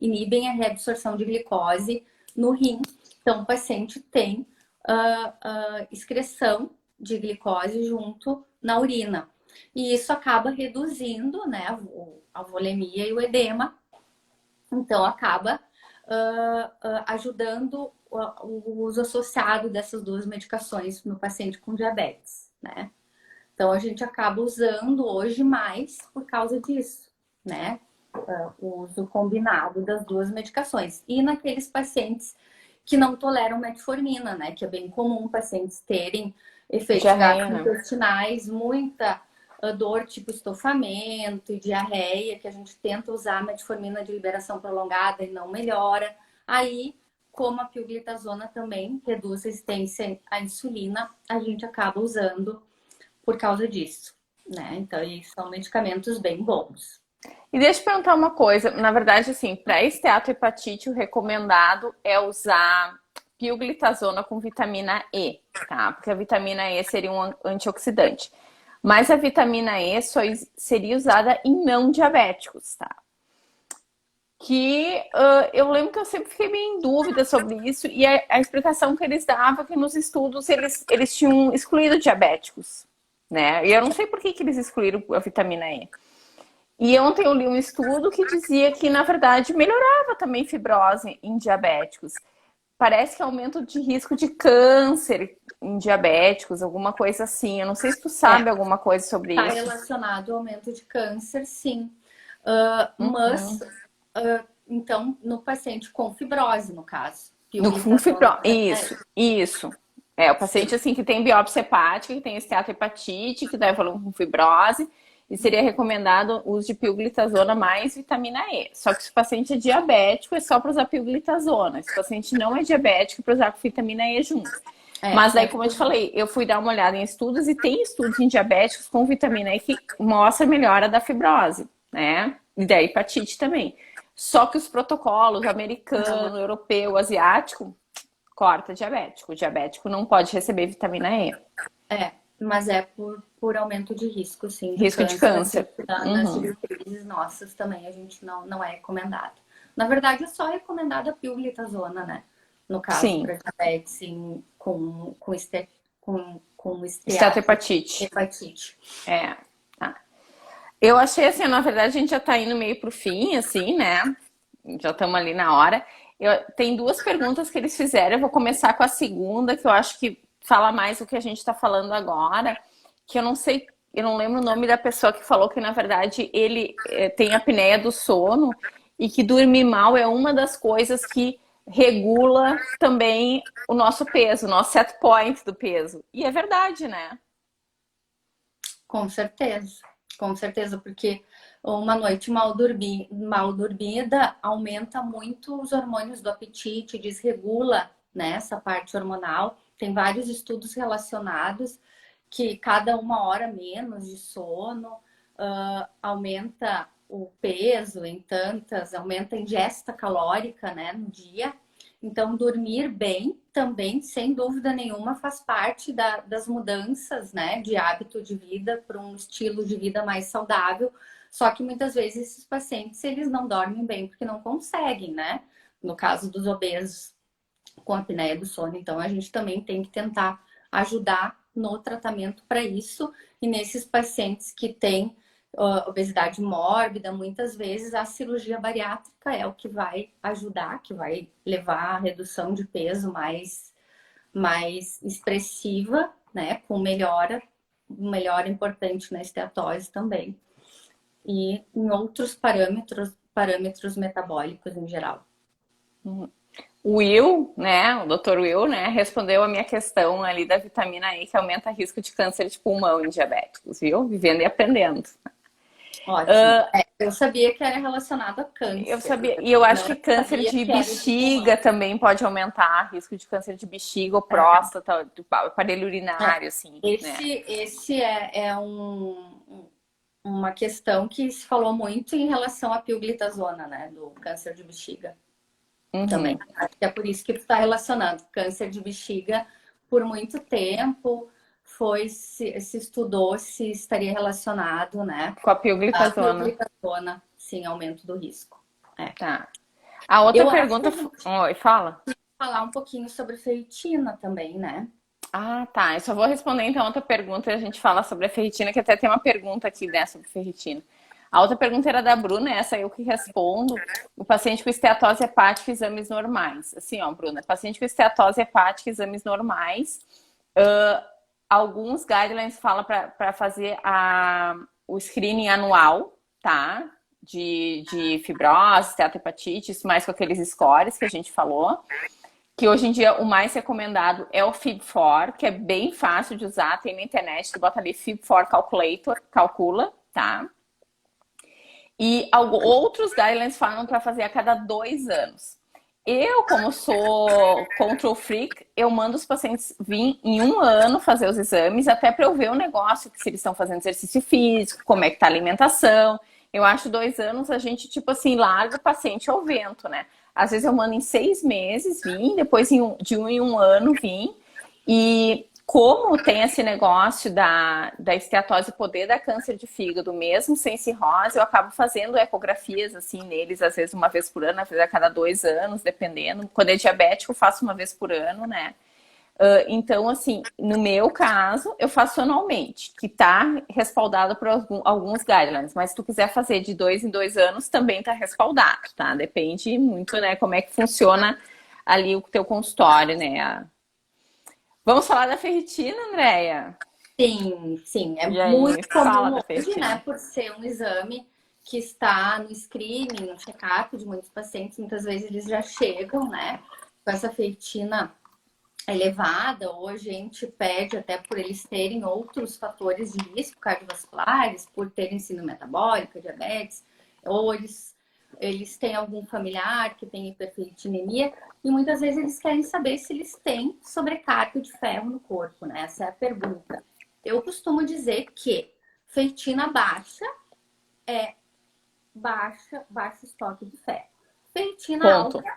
inibem a reabsorção de glicose no rim. Então, o paciente tem excreção de glicose junto na urina. E isso acaba reduzindo, né, a volemia e o edema. Então, acaba ajudando o uso associado dessas duas medicações no paciente com diabetes, né? Então a gente acaba usando hoje mais por causa disso, né? O uso combinado das duas medicações. E naqueles pacientes que não toleram metformina, né? Que é bem comum pacientes terem efeitos Diarreia, né? gastrointestinais, muita dor tipo estofamento e diarreia, que a gente tenta usar a metformina de liberação prolongada e não melhora. Aí, como a pioglitazona também reduz a resistência à insulina, a gente acaba usando por causa disso, né? Então, são medicamentos bem bons. E deixa eu perguntar uma coisa. Na verdade, assim, para esteatohepatite, o recomendado é usar pioglitazona com vitamina E, tá? Porque a vitamina E seria um antioxidante. Mas a vitamina E só seria usada em não diabéticos, tá? Que eu lembro que eu sempre fiquei meio em dúvida sobre isso, e a explicação que eles davam é que nos estudos eles tinham excluído diabéticos, né? E eu não sei por que eles excluíram a vitamina E. E ontem eu li um estudo que dizia que, na verdade, melhorava também fibrose em diabéticos. Parece que aumento de risco de câncer em diabéticos, alguma coisa assim. Eu não sei se tu sabe É, alguma coisa sobre está isso. relacionado ao aumento de câncer, sim. Mas, Uhum. então, no paciente com fibrose, no caso, No pioglitazona, isso. É, o paciente sim. assim que tem biópsia hepática, que tem esteatohepatite, que está evoluindo com fibrose, e seria recomendado o uso de pioglitazona mais vitamina E. Só que se o paciente é diabético, é só para usar pioglitazona. Se o paciente não é diabético, é para usar com vitamina E junto. Mas daí, como eu te falei, eu fui dar uma olhada em estudos e tem estudos em diabéticos com vitamina E que mostra a melhora da fibrose, né? E da hepatite também. Só que os protocolos americano, europeu, asiático, corta diabético. O diabético não pode receber vitamina E. Mas é por aumento de risco, sim, de Risco de câncer. câncer. Nas Uhum. diretrizes nossas também a gente não é recomendado. Na verdade, é só recomendada a pioglitazona, né? No caso, Sim, para diabetes sim, com esteato esteatohepatite. hepatite. É. Tá. Eu achei assim, na verdade, a gente já tá indo meio pro fim, assim, né? Já estamos ali na hora. Tem duas perguntas que eles fizeram. Eu vou começar com a segunda, que eu acho que fala mais do que a gente está falando agora. Que eu não sei, eu não lembro o nome da pessoa que falou que, na verdade, ele tem apneia do sono e que dormir mal é uma das coisas que regula também o nosso peso, o nosso set point do peso. E é verdade, né? Com certeza, porque uma noite mal dormida aumenta muito os hormônios do apetite, desregula, né, essa parte hormonal. Tem vários estudos relacionados que cada uma hora menos de sono aumenta o peso em tantas, aumenta a ingesta calórica, né, no dia. Então, dormir bem também, sem dúvida nenhuma, faz parte das mudanças, né, de hábito de vida para um estilo de vida mais saudável. Só que muitas vezes esses pacientes, eles não dormem bem porque não conseguem, né? No caso dos obesos com apneia do sono. Então, a gente também tem que tentar ajudar no tratamento para isso. E nesses pacientes que têm obesidade mórbida, muitas vezes a cirurgia bariátrica é o que vai ajudar, que vai levar à redução de peso mais expressiva, né? Com melhora importante na esteatose também. E em outros parâmetros metabólicos em geral. O Will, né, o Dr. Will, né, respondeu a minha questão ali da vitamina E que aumenta o risco de câncer de pulmão em diabéticos, viu? Vivendo e aprendendo. Ótimo. Eu sabia que era relacionado a Eu câncer. sabia, e eu acho Não que câncer sabia de que era de pulmão. bexiga também pode aumentar, risco de câncer de bexiga ou próstata, do aparelho urinário, assim, né? Esse é uma questão que se falou muito em relação à pioglitazona, né? Do câncer de bexiga Uhum. também. Acho que é por isso que está relacionando. Câncer de bexiga, por muito tempo, se estudou se estaria relacionado, né? Com a A pioglitazona, pioglitazona, sim, aumento do risco. tá. A outra Eu acho que pergunta, a gente oi, fala. falar um pouquinho sobre ferritina também, né? Ah, tá. Eu só vou responder então outra pergunta e a gente fala sobre a ferritina, que até tem uma pergunta aqui, né, sobre ferritina. A outra pergunta era da Bruna, essa eu que respondo. O paciente com esteatose hepática, exames normais. Assim, ó, Bruna, paciente com esteatose hepática, exames normais. Alguns guidelines falam para fazer o screening anual, tá? De fibrose, esteatohepatite, isso mais com aqueles scores que a gente falou. Que hoje em dia o mais recomendado é o FIB4, que é bem fácil de usar, tem na internet, tu bota ali FIB4 Calculator, calcula, tá? E outros guidelines falam para fazer a cada 2 anos. Eu, como sou control freak, eu mando os pacientes vir em 1 ano fazer os exames, até para eu ver o negócio, se eles estão fazendo exercício físico, como é que tá a alimentação. Eu acho 2 anos a gente, tipo assim, larga o paciente ao vento, né? Às vezes eu mando em 6 meses vir, depois de 1 em 1 ano vir. E como tem esse negócio da esteatose poder dar câncer de fígado, mesmo sem cirrose, eu acabo fazendo ecografias assim neles, às vezes uma vez por ano, às vezes a cada 2 anos, dependendo. Quando é diabético, eu faço uma vez por ano, né? Então, assim, no meu caso, eu faço anualmente, que tá respaldado por alguns guidelines, mas se tu quiser fazer de 2 em 2 anos, também tá respaldado, tá? Depende muito, né, como é que funciona ali o teu consultório, né? Vamos falar da ferritina, Andréia? Sim, sim, é E aí, muito fala comum da hoje, né, ferritina. por ser um exame que está no screening, no check-up de muitos pacientes, muitas vezes eles já chegam, né, com essa ferritina elevada, ou a gente pede até por eles terem outros fatores de risco cardiovasculares, por terem síndrome metabólica, diabetes, ou eles têm algum familiar que tem hiperferritinemia, e muitas vezes eles querem saber se eles têm sobrecarga de ferro no corpo, né? Essa é a pergunta. Eu costumo dizer que ferritina baixa é baixo estoque de ferro. Ferritina Ponto. alta,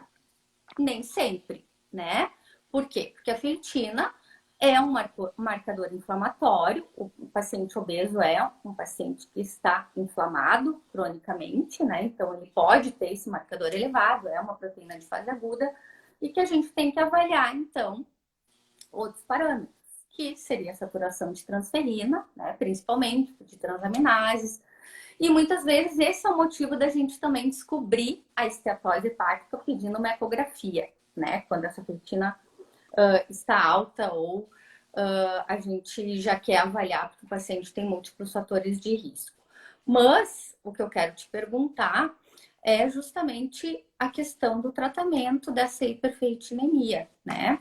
nem sempre, né? Por quê? Porque a ferritina é um marcador inflamatório. O paciente obeso é um paciente que está inflamado cronicamente, né? Então, ele pode ter esse marcador elevado, é uma proteína de fase aguda, e que a gente tem que avaliar, então, outros parâmetros, que seria a saturação de transferina, né? Principalmente de transaminases. E muitas vezes esse é o motivo da gente também descobrir a esteatose hepática pedindo uma ecografia, né? Quando essa ferritina está alta ou a gente já quer avaliar porque o paciente tem múltiplos fatores de risco. Mas o que eu quero te perguntar é justamente a questão do tratamento dessa hiperferritinemia, né?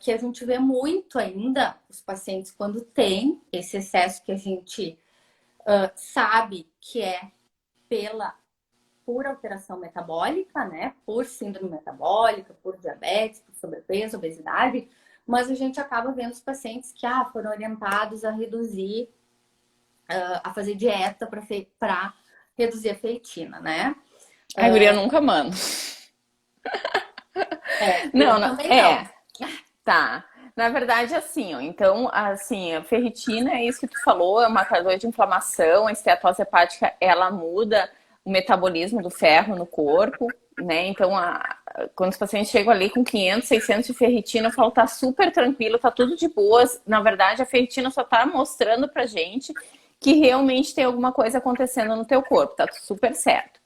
Que a gente vê muito ainda os pacientes quando tem esse excesso que a gente sabe que é por alteração metabólica, né? Por síndrome metabólica, por diabetes, por sobrepeso, obesidade, mas a gente acaba vendo os pacientes que foram orientados a reduzir, a fazer dieta para reduzir a ferritina, né? Ai, guria, eu nunca mando. Eu Não, não, também não. tá. Na verdade, assim, ó, então, assim, a ferritina é isso que tu falou, é um marcador de inflamação, a esteatose hepática, ela muda o metabolismo do ferro no corpo, né? Então, quando os pacientes chegam ali com 500, 600 de ferritina, eu falo, tá super tranquilo, tá tudo de boas. Na verdade, a ferritina só tá mostrando pra gente que realmente tem alguma coisa acontecendo no teu corpo, tá super certo.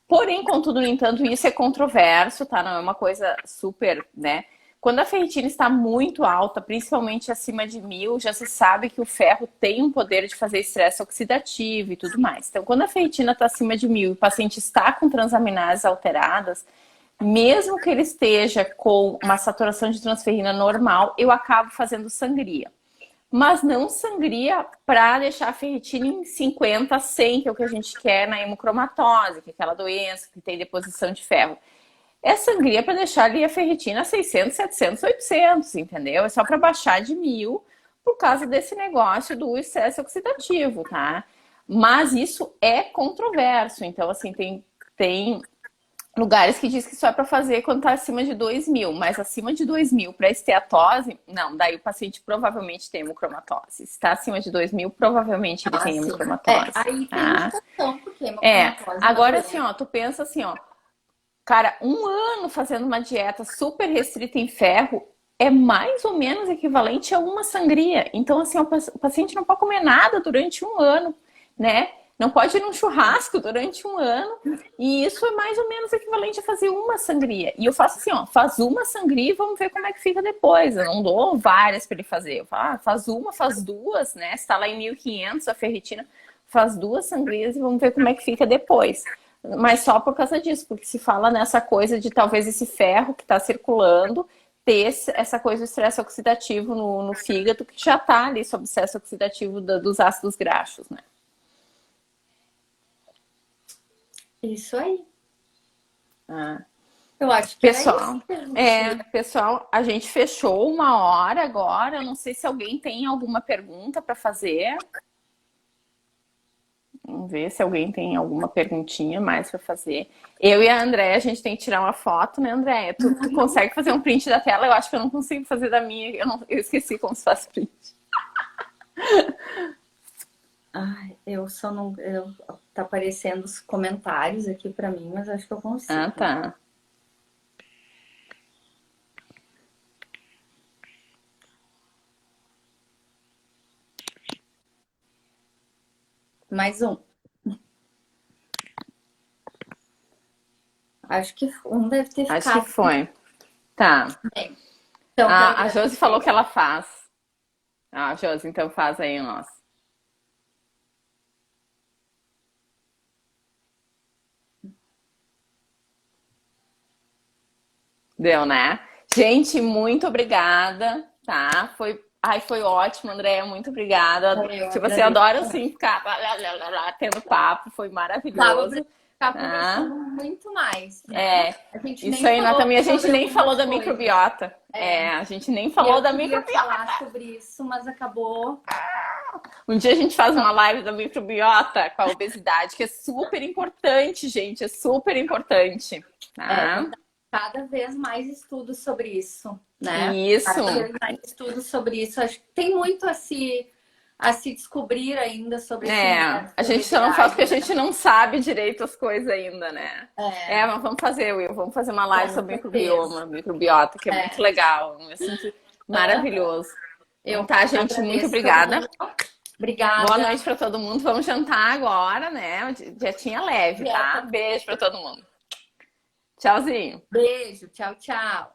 Porém, contudo, no entanto, isso é controverso, tá? Não é uma coisa super, né? Quando a ferritina está muito alta, principalmente acima de 1.000, já se sabe que o ferro tem um poder de fazer estresse oxidativo e tudo mais. Então, quando a ferritina está acima de 1.000 e o paciente está com transaminases alteradas, mesmo que ele esteja com uma saturação de transferrina normal, eu acabo fazendo sangria. Mas não sangria para deixar a ferritina em 50, 100, que é o que a gente quer na hemocromatose, que é aquela doença que tem deposição de ferro. É sangria para deixar ali a ferritina 600, 700, 800, entendeu? É só para baixar de 1.000 por causa desse negócio do estresse oxidativo, tá? Mas isso é controverso. Então, assim, tem lugares que diz que só é para fazer quando está acima de 2.000, mas acima de 2.000 para esteatose, não, daí o paciente provavelmente tem hemocromatose. Se está acima de 2.000, provavelmente ele tem Sim. hemocromatose, Aí tem tá? indicação, porque hemocromatose é uma Agora assim, doença. ó, tu pensa assim, ó, cara, 1 ano fazendo uma dieta super restrita em ferro é mais ou menos equivalente a uma sangria. Então, assim, o paciente não pode comer nada durante 1 ano, né? Não pode ir num churrasco durante 1 ano. E isso é mais ou menos equivalente a fazer uma sangria. E eu faço assim, ó, faz uma sangria e vamos ver como é que fica depois. Eu não dou várias para ele fazer. Eu falo, faz uma, faz duas, né? Se tá lá em 1.500 a ferritina, faz 2 sangrias e vamos ver como é que fica depois. Mas só por causa disso, porque se fala nessa coisa de talvez esse ferro que está circulando ter essa coisa do estresse oxidativo no fígado, que já está ali sob estresse oxidativo dos ácidos graxos, né? Isso aí. Ah. Eu acho que era isso Pessoal, que a gente... pessoal, a gente fechou 1 hora agora. Eu não sei se alguém tem alguma pergunta para fazer. Vamos ver se alguém tem alguma perguntinha mais para fazer. Eu e a Andréia, a gente tem que tirar uma foto, né, Andréia? Tu consegue fazer um print da tela? Eu acho que eu não consigo fazer da minha. Eu esqueci como se faz print. Ai, eu só não. Tá aparecendo os comentários aqui pra mim, mas acho que eu consigo. Ah, tá. Mais um. Acho que um deve ter Acho ficado. que foi. Tá. Bem. Então, A Josi falou que ela faz. Ah, Josi, então faz aí o nosso. Deu, né? Gente, muito obrigada, tá? Foi ótimo, Andréia, muito obrigada. Eu Tipo assim, eu adoro assim ficar tendo papo, foi maravilhoso. Ficar Tá? conversando muito mais, né? É, A gente isso nem aí, falou também a gente sobre nem falou da algumas coisas. microbiota. A gente nem falou Eu da queria microbiota. falar sobre isso, mas acabou. Um dia a gente faz uma live da microbiota com a obesidade, que é super importante, gente, é super importante. Tá? Cada vez mais estudos sobre isso, né? Isso. Cada vez mais estudos sobre isso. Acho que tem muito a se descobrir ainda sobre esse A gente só não faz porque a gente não sabe direito as coisas ainda, né? Mas vamos fazer, Will, vamos fazer uma live sobre microbiota, que é muito legal, assim, maravilhoso. Então tá, gente, muito obrigada. Obrigada. Boa noite pra todo mundo. Vamos jantar agora, né? Dietinha leve, tá? Beijo pra todo mundo. Tchauzinho. Beijo, tchau, tchau.